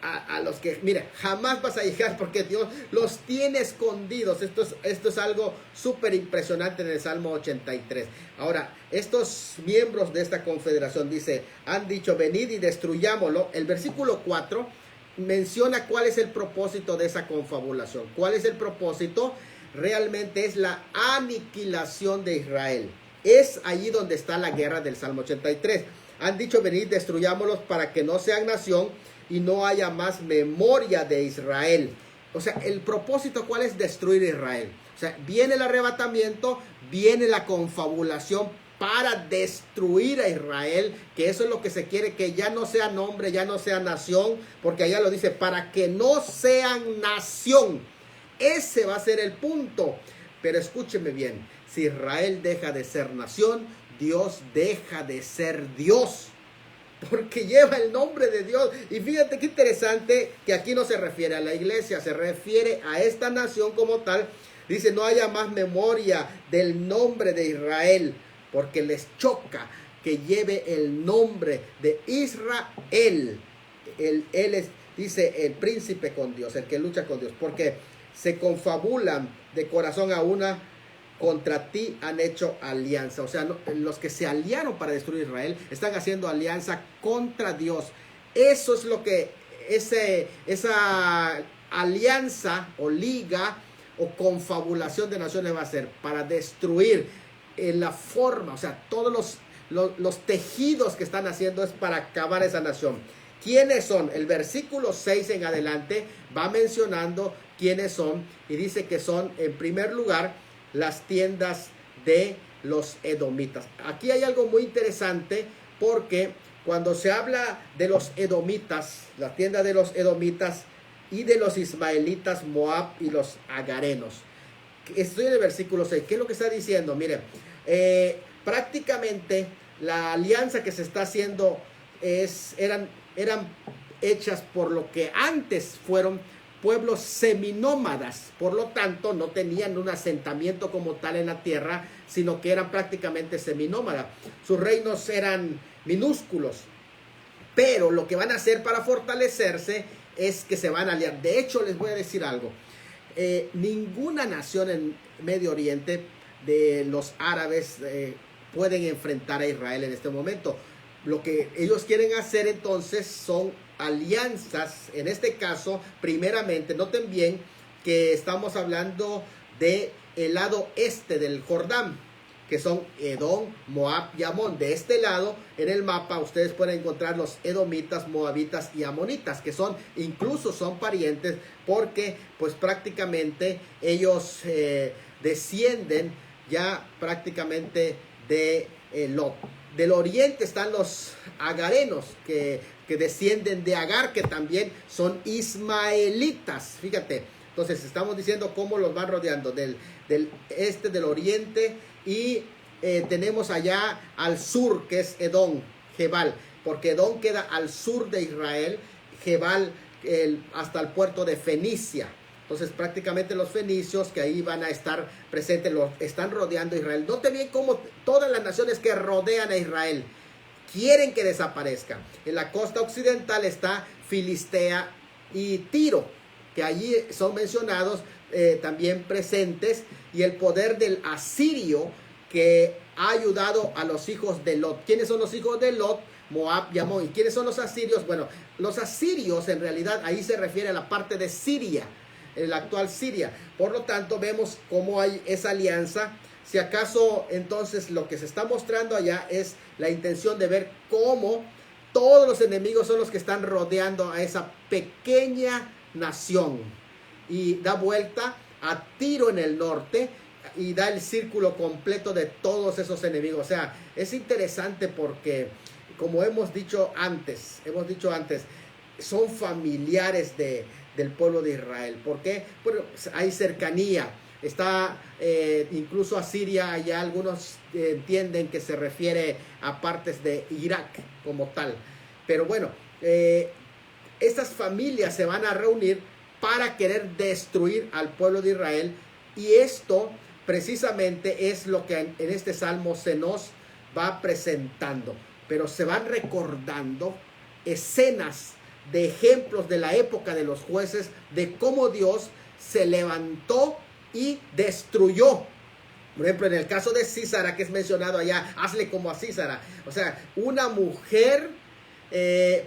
a los que, mira, jamás vas a llegar, porque Dios los tiene escondidos. Esto es algo súper impresionante en el Salmo 83. Ahora, estos miembros de esta confederación, dice, han dicho: venid y destruyámoslo. El versículo 4 menciona cuál es el propósito de esa confabulación. ¿Cuál es el propósito? Realmente es la aniquilación de Israel. Es allí donde está la guerra del Salmo 83. Han dicho: venid, destruyámoslos para que no sean nación y no haya más memoria de Israel. O sea, el propósito, ¿cuál es? Destruir Israel. O sea, viene el arrebatamiento, viene la confabulación para destruir a Israel, que eso es lo que se quiere, que ya no sea nombre, ya no sea nación, porque allá lo dice, para que no sean nación. Ese va a ser el punto. Pero escúcheme bien, si Israel deja de ser nación, Dios deja de ser Dios, porque lleva el nombre de Dios. Y fíjate qué interesante que aquí no se refiere a la iglesia, se refiere a esta nación como tal. Dice: no haya más memoria del nombre de Israel, porque les choca que lleve el nombre de Israel. Él es, dice, el príncipe con Dios, el que lucha con Dios, porque se confabulan de corazón a una, contra ti han hecho alianza. O sea, los que se aliaron para destruir Israel están haciendo alianza contra Dios. Eso es lo que esa alianza o liga o confabulación de naciones va a hacer, para destruir en la forma. O sea, todos los tejidos que están haciendo es para acabar esa nación. ¿Quiénes son? El versículo 6 en adelante va mencionando quiénes son, y dice que son, en primer lugar, las tiendas de los edomitas. Aquí hay algo muy interesante, porque cuando se habla de los edomitas, la tienda de los edomitas y de los ismaelitas, Moab y los agarenos. Estoy en el versículo 6. ¿Qué es lo que está diciendo? Mire, prácticamente la alianza que se está haciendo eran hechas por lo que antes fueron pueblos seminómadas. Por lo tanto, no tenían un asentamiento como tal en la tierra, sino que eran prácticamente seminómadas. Sus reinos eran minúsculos, pero lo que van a hacer para fortalecerse es que se van a aliar. De hecho, les voy a decir algo. Ninguna nación en Medio Oriente de los árabes pueden enfrentar a Israel en este momento. lo que ellos quieren hacer entonces son alianzas. En este caso, primeramente, noten bien que estamos hablando de el lado este del Jordán, que son Edom, Moab y Amón. De este lado, en el mapa, ustedes pueden encontrar los edomitas, moabitas y amonitas, que son, incluso son parientes, porque pues prácticamente ellos descienden ya prácticamente de Lot. Del oriente están los agarenos, que descienden de Agar, que también son ismaelitas. Fíjate, entonces estamos diciendo cómo los van rodeando del este, del oriente, y tenemos allá al sur, que es Edom, Gebal, porque Edom queda al sur de Israel, Gebal hasta el puerto de Fenicia. Entonces prácticamente los fenicios que ahí van a estar presentes, los están rodeando a Israel. Note bien cómo todas las naciones que rodean a Israel quieren que desaparezca. En la costa occidental está Filistea y Tiro, que allí son mencionados también presentes, y el poder del asirio que ha ayudado a los hijos de Lot. ¿Quiénes son los hijos de Lot? Moab y Amón. ¿Y quiénes son los asirios? Bueno, los asirios en realidad ahí se refiere a la parte de Siria, la actual Siria. Por lo tanto, vemos cómo hay esa alianza. Si acaso entonces lo que se está mostrando allá es la intención de ver cómo todos los enemigos son los que están rodeando a esa pequeña nación, y da vuelta a Tiro en el norte y da el círculo completo de todos esos enemigos. O sea, es interesante porque, como hemos dicho antes, son familiares del pueblo de Israel. ¿Por qué? Bueno, hay cercanía. Está incluso a Siria, allá algunos entienden que se refiere a partes de Irak como tal. Pero bueno, estas familias se van a reunir para querer destruir al pueblo de Israel, y esto precisamente es lo que en este salmo se nos va presentando. Pero se van recordando escenas de ejemplos de la época de los jueces, de cómo Dios se levantó y destruyó. Por ejemplo, en el caso de Sísara, que es mencionado allá, hazle como a Sísara. O sea, una mujer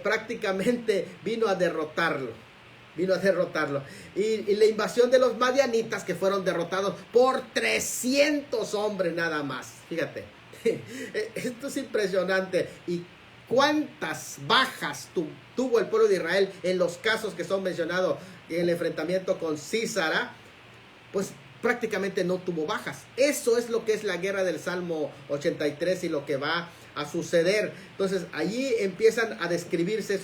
prácticamente vino a derrotarlo. Y la invasión de los madianitas, que fueron derrotados por 300 hombres nada más. Fíjate, esto es impresionante. Y cuántas bajas tuvo el pueblo de Israel en los casos que son mencionados en el enfrentamiento con Sísara. Pues prácticamente no tuvo bajas. Eso es lo que es la guerra del Salmo 83 y lo que va a suceder. Entonces allí empiezan a describirse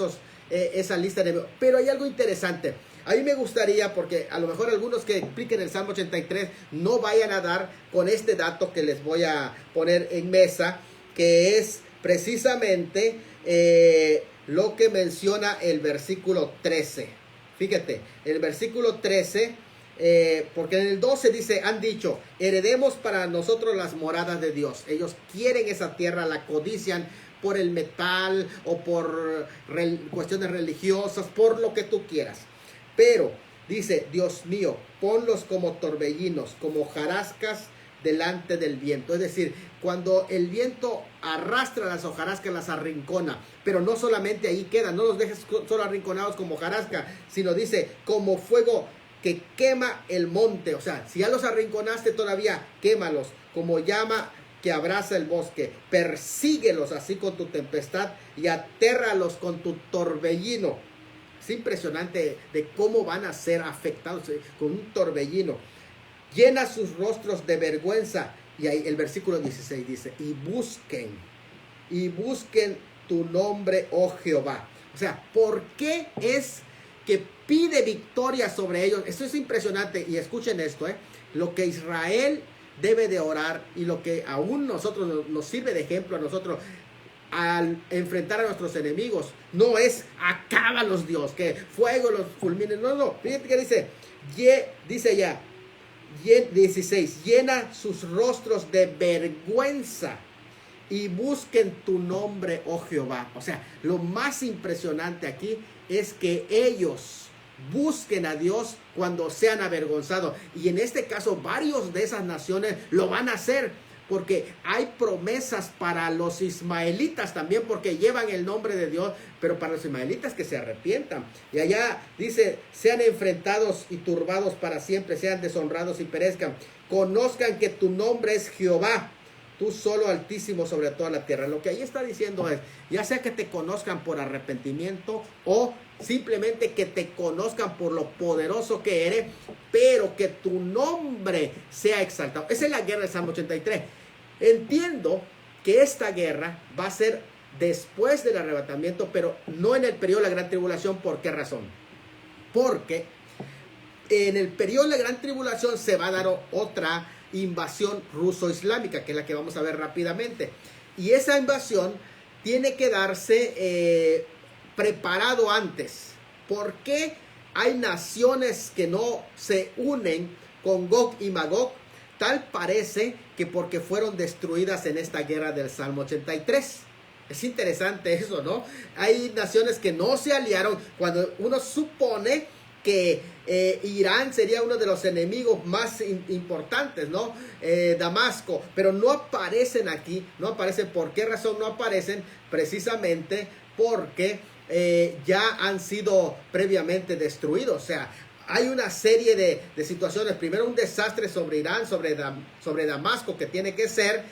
esa lista de... Pero hay algo interesante. A mí me gustaría, porque a lo mejor algunos que expliquen el Salmo 83 no vayan a dar con este dato que les voy a poner en mesa, que es precisamente lo que menciona el versículo 13. Fíjate, el versículo 13, porque en el 12 dice, han dicho, heredemos para nosotros las moradas de Dios. Ellos quieren esa tierra, la codician por el metal o por cuestiones religiosas, por lo que tú quieras. Pero dice, Dios mío, ponlos como torbellinos, como hojarascas delante del viento. Es decir, cuando el viento arrastra las hojarascas, las arrincona. Pero no solamente ahí quedan, no los dejes solo arrinconados como hojarasca, sino dice, como fuego que quema el monte. O sea, si ya los arrinconaste todavía, quémalos, como llama que abraza el bosque. Persíguelos así con tu tempestad y atérralos con tu torbellino. Es impresionante de cómo van a ser afectados con un torbellino. Llena sus rostros de vergüenza. Y ahí el versículo 16 dice, y busquen tu nombre, oh Jehová. O sea, ¿por qué es que pide victoria sobre ellos? Esto es impresionante. Y escuchen esto, lo que Israel debe de orar, y lo que aún nosotros nos sirve de ejemplo a nosotros al enfrentar a nuestros enemigos, no es acábalos Dios, que fuego los fulmine. No, fíjate que dice ya 16, llena sus rostros de vergüenza y busquen tu nombre, oh Jehová. O sea, lo más impresionante aquí es que ellos busquen a Dios cuando sean avergonzados. Y en este caso, varios de esas naciones lo van a hacer. porque hay promesas para los ismaelitas también, porque llevan el nombre de Dios, pero para los ismaelitas que se arrepientan. Y allá dice, sean enfrentados y turbados para siempre, sean deshonrados y perezcan. Conozcan que tu nombre es Jehová, tú solo Altísimo sobre toda la tierra. Lo que ahí está diciendo es, ya sea que te conozcan por arrepentimiento o simplemente que te conozcan por lo poderoso que eres, pero que tu nombre sea exaltado. Esa es la guerra del Salmo 83. Entiendo que esta guerra va a ser después del arrebatamiento, pero no en el periodo de la gran tribulación. ¿Por qué razón? Porque en el periodo de la gran tribulación se va a dar otra invasión ruso-islámica, que es la que vamos a ver rápidamente. Y esa invasión tiene que darse preparado antes. ¿Por qué hay naciones que no se unen con Gog y Magog? Tal parece que porque fueron destruidas en esta guerra del Salmo 83. Es interesante eso, ¿no? Hay naciones que no se aliaron cuando uno supone que Irán sería uno de los enemigos más importantes, ¿no? Damasco, pero no aparecen aquí, no aparecen. ¿Por qué razón no aparecen? Precisamente porque ya han sido previamente destruidos. O sea, hay una serie de situaciones. Primero un desastre sobre Irán, sobre Damasco, que tiene que ser.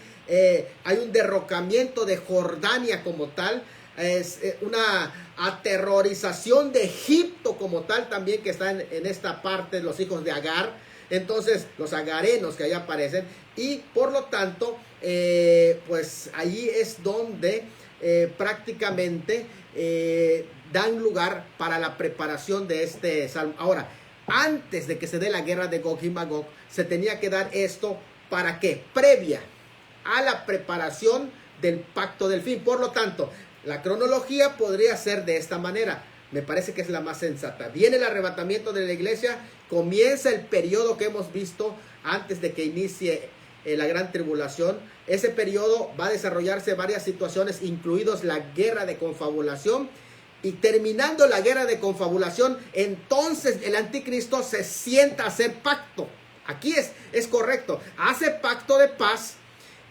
Hay un derrocamiento de Jordania como tal. Es una aterrorización de Egipto como tal también, que está en esta parte, los hijos de Agar. Entonces los agarenos que ahí aparecen, y por lo tanto pues ahí es donde prácticamente dan lugar para la preparación de este salmo. Ahora, antes de que se dé la guerra de Gog y Magog, se tenía que dar esto. ¿Para qué? Previa a la preparación del pacto del fin. Por lo tanto, la cronología podría ser de esta manera. Me parece que es la más sensata. Viene el arrebatamiento de la iglesia, comienza el periodo que hemos visto antes de que inicie la gran tribulación. Ese periodo va a desarrollarse varias situaciones, incluidos la guerra de confabulación. Y terminando la guerra de confabulación, entonces el anticristo se sienta a hacer pacto. Aquí es correcto. Hace pacto de paz.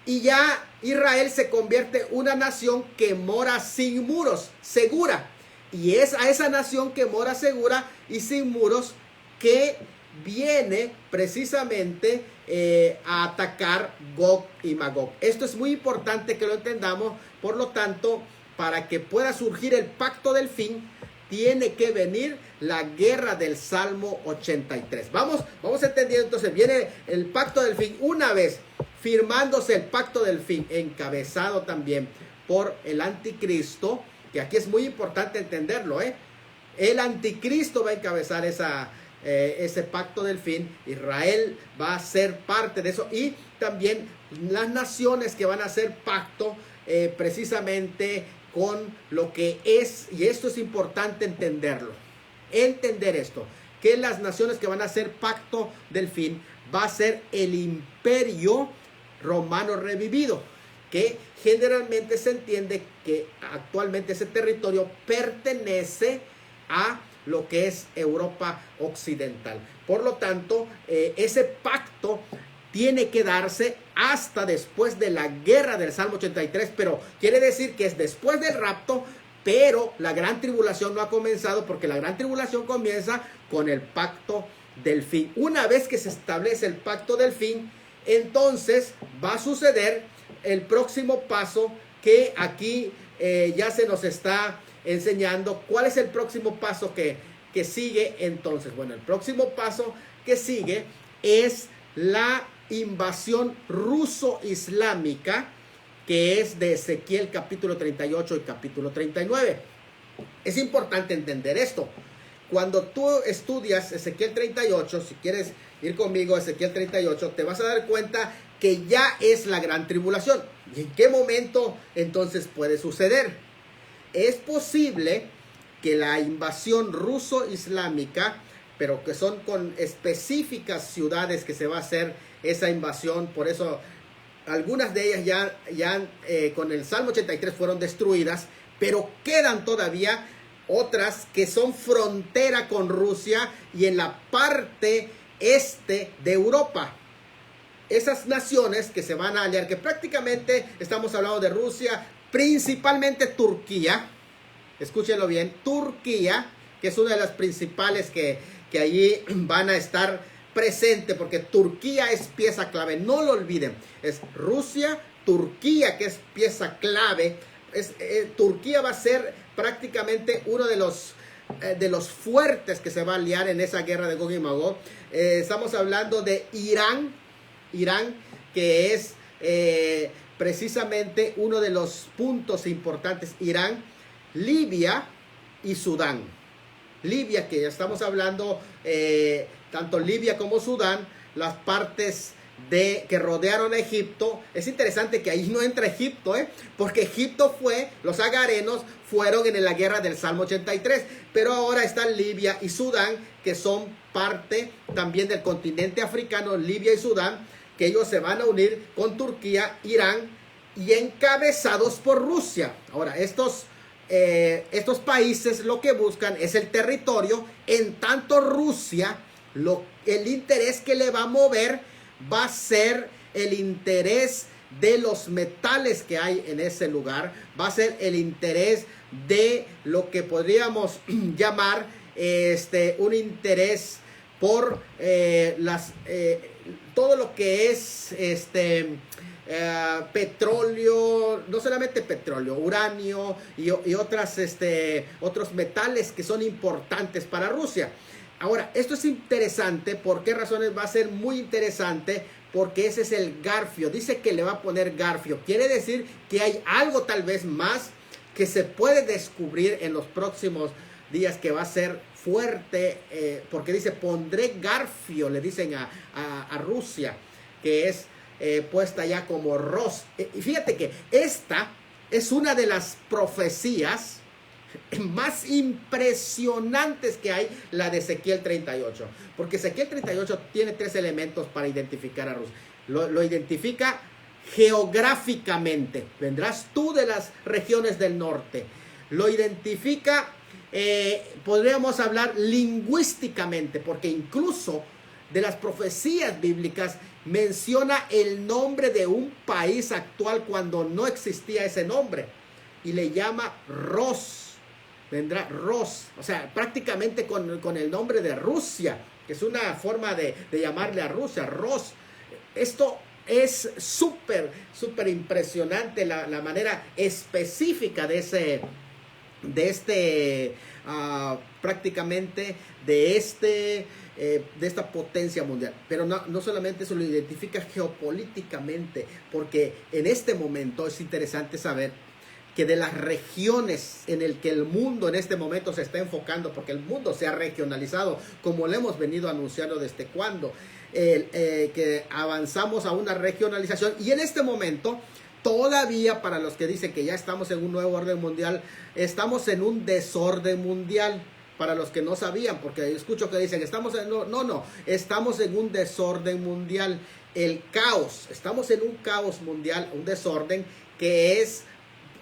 Y ya Israel se convierte en una nación que mora sin muros, segura. Y es a esa nación que mora segura y sin muros que viene precisamente a atacar Gog y Magog. Esto es muy importante que lo entendamos. Por lo tanto, para que pueda surgir el pacto del fin, tiene que venir la guerra del Salmo 83. Vamos entendiendo. Entonces viene el pacto del fin. Una vez firmándose el pacto del fin, encabezado también por el anticristo, que aquí es muy importante entenderlo, el anticristo va a encabezar ese pacto del fin. Israel va a ser parte de eso, y también las naciones que van a hacer pacto precisamente con lo que es, y esto es importante entenderlo, entender esto, que las naciones que van a hacer pacto del fin va a ser el imperio romano revivido, que generalmente se entiende que actualmente ese territorio pertenece a lo que es Europa occidental. Por lo tanto, ese pacto tiene que darse hasta después de la guerra del Salmo 83, pero quiere decir que es después del rapto, pero la gran tribulación no ha comenzado, porque la gran tribulación comienza con el pacto del fin. Una vez que se establece el pacto del fin, entonces va a suceder el próximo paso, que aquí ya se nos está enseñando. ¿Cuál es el próximo paso que sigue entonces? Bueno, el próximo paso que sigue es la invasión ruso-islámica, que es de Ezequiel capítulo 38 y capítulo 39. Es importante entender esto. Cuando tú estudias Ezequiel 38, si quieres ir conmigo a Ezequiel 38, te vas a dar cuenta que ya es la gran tribulación. ¿Y en qué momento entonces puede suceder? Es posible que la invasión ruso-islámica, pero que son con específicas ciudades que se va a hacer esa invasión. Por eso algunas de ellas ya con el Salmo 83 fueron destruidas, pero quedan todavía otras que son frontera con Rusia y en la parte este de Europa. esas naciones que se van a aliar, que prácticamente estamos hablando de Rusia, principalmente Turquía, escúchenlo bien, Turquía, que es una de las principales que allí van a estar presente, porque Turquía es pieza clave, no lo olviden, es Rusia, Turquía, que es pieza clave. Turquía va a ser prácticamente uno de los fuertes que se va a aliar en esa guerra de Gog y Magog. Estamos hablando de Irán, que es precisamente uno de los puntos importantes. Irán, Libia y Sudán. Libia, que ya estamos hablando, tanto Libia como Sudán, las partes que rodearon a Egipto. Es interesante que ahí no entra Egipto, porque Egipto los agarenos fueron en la guerra del Salmo 83, pero ahora están Libia y Sudán, que son parte también del continente africano, Libia y Sudán, que ellos se van a unir con Turquía, Irán y encabezados por Rusia. Ahora, estos países lo que buscan es el territorio, en tanto Rusia, el interés que le va a mover va a ser el interés de los metales que hay en ese lugar, va a ser el interés de lo que podríamos llamar un interés por todo lo que es petróleo, no solamente petróleo, uranio y otros metales que son importantes para Rusia. Ahora, esto es interesante. ¿Por qué razones va a ser muy interesante? Porque ese es el garfio. Dice que le va a poner garfio. Quiere decir que hay algo tal vez más que se puede descubrir en los próximos días, que va a ser fuerte, porque dice, pondré garfio, le dicen a Rusia, que es puesta ya como Ros. Y fíjate que esta es una de las profecías más impresionantes que hay, la de Ezequiel 38, porque Ezequiel 38 tiene 3 elementos para identificar a Rusia. Lo identifica geográficamente, vendrás tú de las regiones del norte. Lo identifica, podríamos hablar lingüísticamente, porque incluso de las profecías bíblicas menciona el nombre de un país actual cuando no existía ese nombre, y le llama Ros. Vendrá Ros, o sea, prácticamente con el nombre de Rusia, que es una forma de llamarle a Rusia, Ros. Esto es súper impresionante, la manera específica prácticamente de esta potencia mundial. Pero no solamente eso, lo identifica geopolíticamente, porque en este momento es interesante saber que de las regiones en el que el mundo en este momento se está enfocando, porque el mundo se ha regionalizado, como le hemos venido anunciando desde cuando, que avanzamos a una regionalización, y en este momento todavía, para los que dicen que ya estamos en un nuevo orden mundial, estamos en un desorden mundial. Para los que no sabían, porque escucho que dicen estamos en un desorden mundial, el caos, estamos en un caos mundial, un desorden que es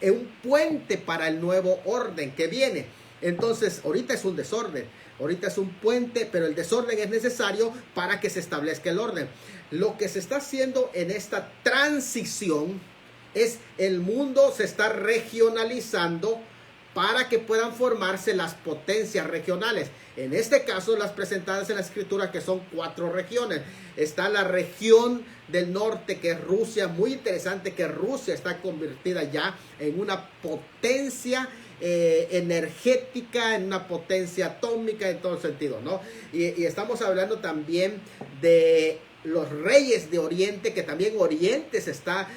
un puente para el nuevo orden que viene. Entonces, ahorita es un desorden, ahorita es un puente, pero el desorden es necesario para que se establezca el orden. Lo que se está haciendo en esta transición es el mundo se está regionalizando para que puedan formarse las potencias regionales. En este caso, las presentadas en la escritura, que son 4 regiones. Está la región del norte, que es Rusia. Muy interesante que Rusia está convertida ya en una potencia energética, en una potencia atómica en todo sentido, ¿no? Y estamos hablando también de los reyes de Oriente, que también Oriente se está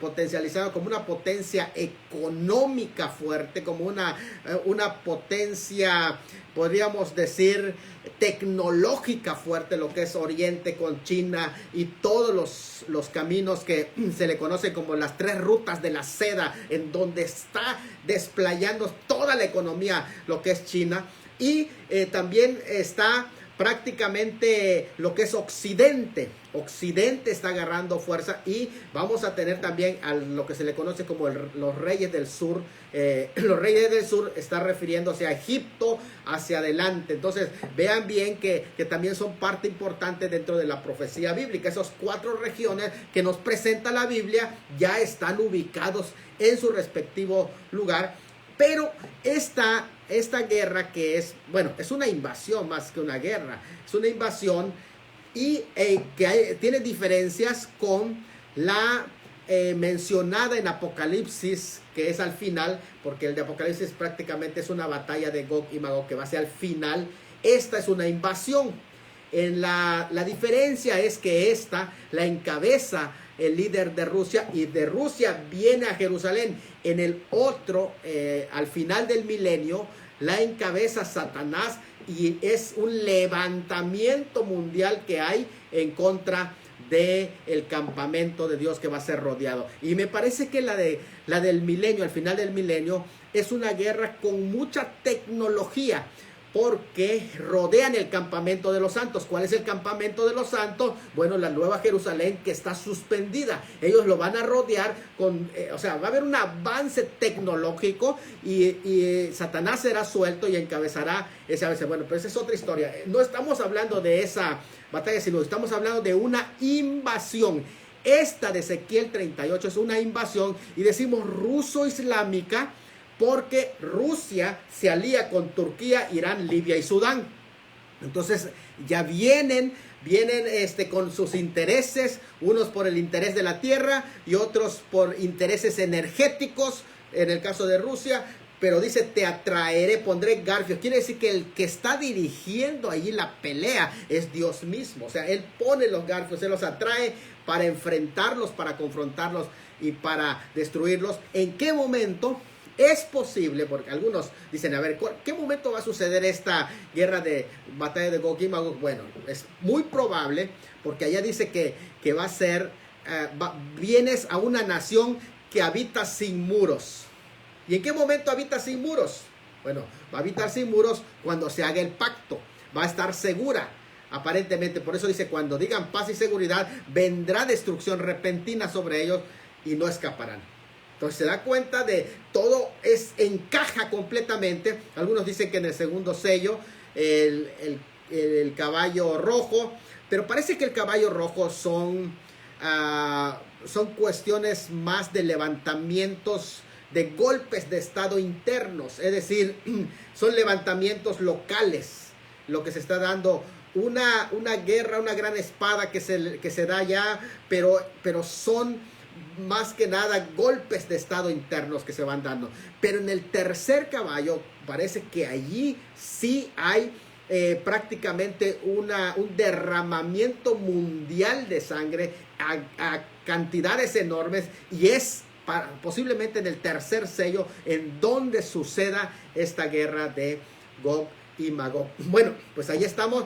potencializando como una potencia económica fuerte, como una potencia, podríamos decir, tecnológica fuerte, lo que es Oriente con China y todos los caminos que se le conoce como las 3 rutas de la seda, en donde está desplayando toda la economía, lo que es China. Y también está prácticamente lo que es Occidente. Occidente está agarrando fuerza y vamos a tener también a lo que se le conoce como los reyes del sur. Los reyes del sur está refiriéndose a Egipto hacia adelante. Entonces vean bien que también son parte importante dentro de la profecía bíblica. Esas 4 regiones que nos presenta la Biblia ya están ubicados en su respectivo lugar. Pero esta guerra que es, bueno, es una invasión más que una guerra, es una invasión y tiene diferencias con la mencionada en Apocalipsis, que es al final, porque el de Apocalipsis prácticamente es una batalla de Gog y Magog que va a ser al final. Esta es una invasión. La diferencia es que esta la encabeza el líder de Rusia, y de Rusia viene a Jerusalén. En el otro, al final del milenio, la encabeza Satanás, y es un levantamiento mundial que hay en contra del campamento de Dios que va a ser rodeado. Y me parece que la del milenio, al final del milenio, es una guerra con mucha tecnología, porque rodean el campamento de los santos. ¿Cuál es el campamento de los santos? Bueno, la Nueva Jerusalén, que está suspendida. Ellos lo van a rodear con, o sea, va a haber un avance tecnológico y Satanás será suelto y encabezará ese avance. Bueno, pero esa es otra historia. No estamos hablando de esa batalla, sino estamos hablando de una invasión. Esta de Ezequiel 38 es una invasión, y decimos ruso-islámica, porque Rusia se alía con Turquía, Irán, Libia y Sudán. Entonces ya vienen con sus intereses, unos por el interés de la tierra y otros por intereses energéticos, en el caso de Rusia. Pero dice, te atraeré, pondré garfios. Quiere decir que el que está dirigiendo allí la pelea es Dios mismo. O sea, Él pone los garfios, Él los atrae para enfrentarlos, para confrontarlos y para destruirlos. ¿En qué momento? Es posible, porque algunos dicen, a ver, ¿qué momento va a suceder esta guerra de batalla de Gog y Magog? Bueno, es muy probable, porque allá dice que va a ser, vienes a una nación que habita sin muros. ¿Y en qué momento habita sin muros? Bueno, va a habitar sin muros cuando se haga el pacto, va a estar segura. Aparentemente, por eso dice, cuando digan paz y seguridad, vendrá destrucción repentina sobre ellos y no escaparán. Entonces se da cuenta de todo, encaja completamente. Algunos dicen que en el segundo sello el caballo rojo, pero parece que el caballo rojo son cuestiones más de levantamientos, de golpes de estado internos, es decir, son levantamientos locales, lo que se está dando. Una guerra, una gran espada que se da ya, pero son más que nada golpes de estado internos que se van dando. Pero en el tercer caballo parece que allí sí hay prácticamente un derramamiento mundial de sangre a cantidades enormes, y es posiblemente en el tercer sello en donde suceda esta guerra de Gog y Magog. Bueno, pues ahí estamos.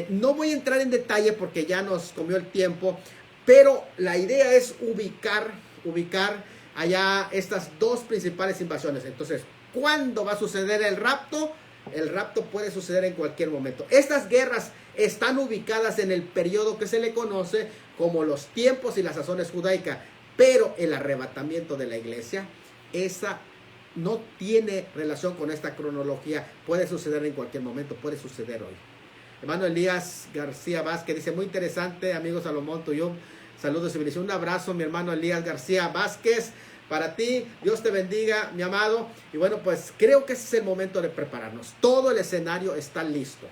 No voy a entrar en detalle porque ya nos comió el tiempo, pero la idea es ubicar allá estas dos principales invasiones. Entonces, ¿cuándo va a suceder el rapto? El rapto puede suceder en cualquier momento. Estas guerras están ubicadas en el periodo que se le conoce como los tiempos y las sazones judaicas, pero el arrebatamiento de la iglesia, esa no tiene relación con esta cronología. Puede suceder en cualquier momento, puede suceder hoy. Hermano Elías García Vázquez dice, muy interesante, amigo Salomón Tuyum. Saludos y bendiciones. Un abrazo, mi hermano Elías García Vázquez, para ti. Dios te bendiga, mi amado. Y bueno, pues creo que ese es el momento de prepararnos. Todo el escenario está listo.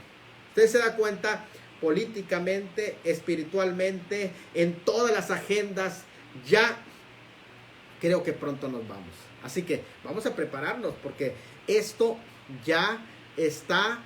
Usted se da cuenta, políticamente, espiritualmente, en todas las agendas, ya creo que pronto nos vamos. Así que vamos a prepararnos, porque esto ya está,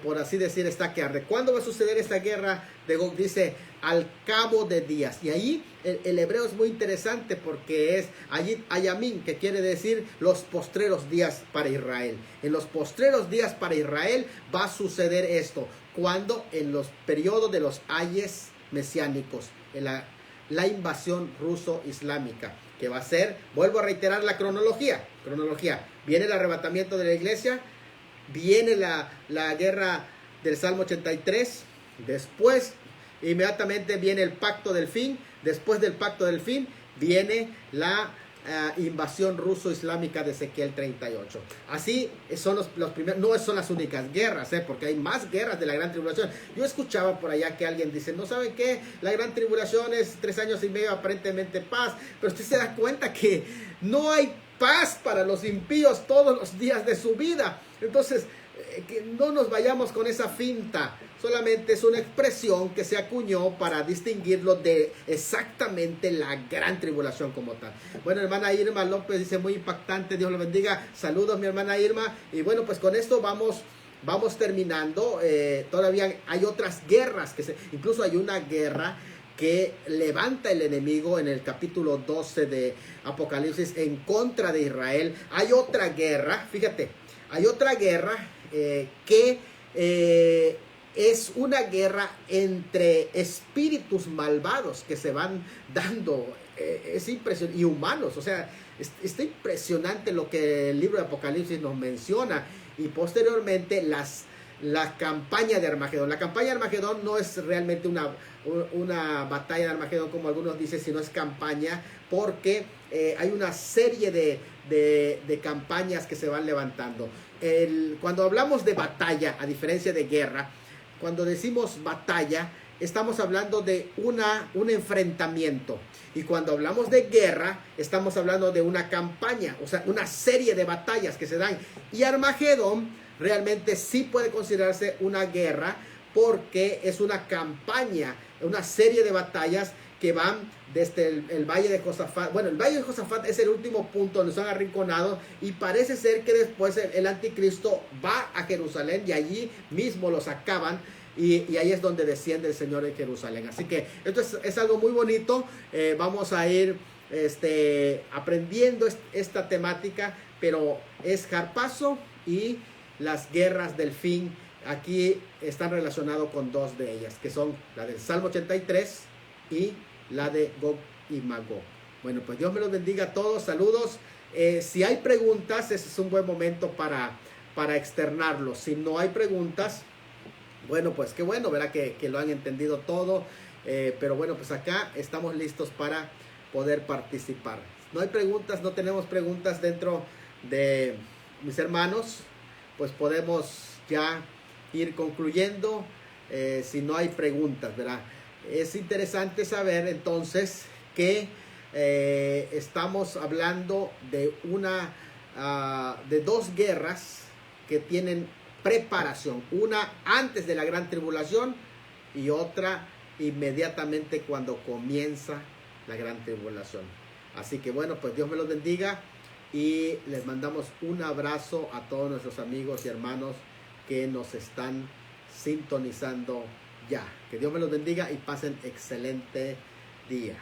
por así decir, está que arde. ¿Cuándo va a suceder esta guerra de Gog? Dice, al cabo de días. Y ahí el hebreo es muy interesante, porque es allí ayamín, que quiere decir los postreros días para Israel. En los postreros días para Israel va a suceder esto. Cuando en los periodos de los ayes mesiánicos, en la invasión ruso-islámica, que va a ser, vuelvo a reiterar la cronología, viene el arrebatamiento de la iglesia, viene la guerra del Salmo 83. Después, inmediatamente viene el pacto del fin. Después del pacto del fin, viene la invasión ruso-islámica de Ezequiel 38. Así son los primeros, no son las únicas guerras, porque hay más guerras de la gran tribulación. Yo escuchaba por allá que alguien dice, no saben qué, la gran tribulación es 3 años y medio aparentemente paz, pero usted se da cuenta que no hay paz para los impíos todos los días de su vida. Entonces, que no nos vayamos con esa finta. Solamente es una expresión que se acuñó para distinguirlo de exactamente la gran tribulación como tal. Bueno, hermana Irma López dice, muy impactante, Dios lo bendiga. Saludos, mi hermana Irma. Y bueno, pues con esto vamos terminando. Todavía hay otras guerras, incluso hay una guerra que levanta el enemigo en el capítulo 12 de Apocalipsis en contra de Israel. Hay otra guerra, fíjate, hay otra guerra que es una guerra entre espíritus malvados que se van dando, es impresionante, y humanos. O sea, está impresionante lo que el libro de Apocalipsis nos menciona. Y posteriormente la campaña de Armagedón. La campaña de Armagedón no es realmente una batalla de Armagedón como algunos dicen, sino es campaña porque hay una serie de campañas que se van levantando. Cuando hablamos de batalla, a diferencia de guerra, cuando decimos batalla, estamos hablando de un enfrentamiento. Y cuando hablamos de guerra, estamos hablando de una campaña, o sea, una serie de batallas que se dan. Y Armagedón realmente sí puede considerarse una guerra porque es una campaña, una serie de batallas que van desde el valle de Josafat. Bueno, el valle de Josafat es el último punto donde son arrinconados y parece ser que después el anticristo va a Jerusalén y allí mismo los acaban y ahí es donde desciende el Señor en Jerusalén. Así que esto es algo muy bonito. Vamos a ir aprendiendo esta temática, pero es Harpazo y las guerras del fin. Aquí están relacionados con dos de ellas, que son la del Salmo 83 y la de Gog y Magog. Bueno, pues Dios me los bendiga a todos. Saludos. Si hay preguntas, ese es un buen momento para externarlo. Si no hay preguntas, bueno, pues qué bueno, verá que lo han entendido todo. Pero bueno, pues acá estamos listos para poder participar. No hay preguntas, no tenemos preguntas dentro de mis hermanos. Pues podemos ya ir concluyendo si no hay preguntas, ¿verdad? Es interesante saber entonces que estamos hablando de de dos guerras que tienen preparación, una antes de la gran tribulación y otra inmediatamente cuando comienza la gran tribulación. Así que bueno, pues Dios me los bendiga y les mandamos un abrazo a todos nuestros amigos y hermanos que nos están sintonizando ya. Que Dios me los bendiga y pasen excelente día.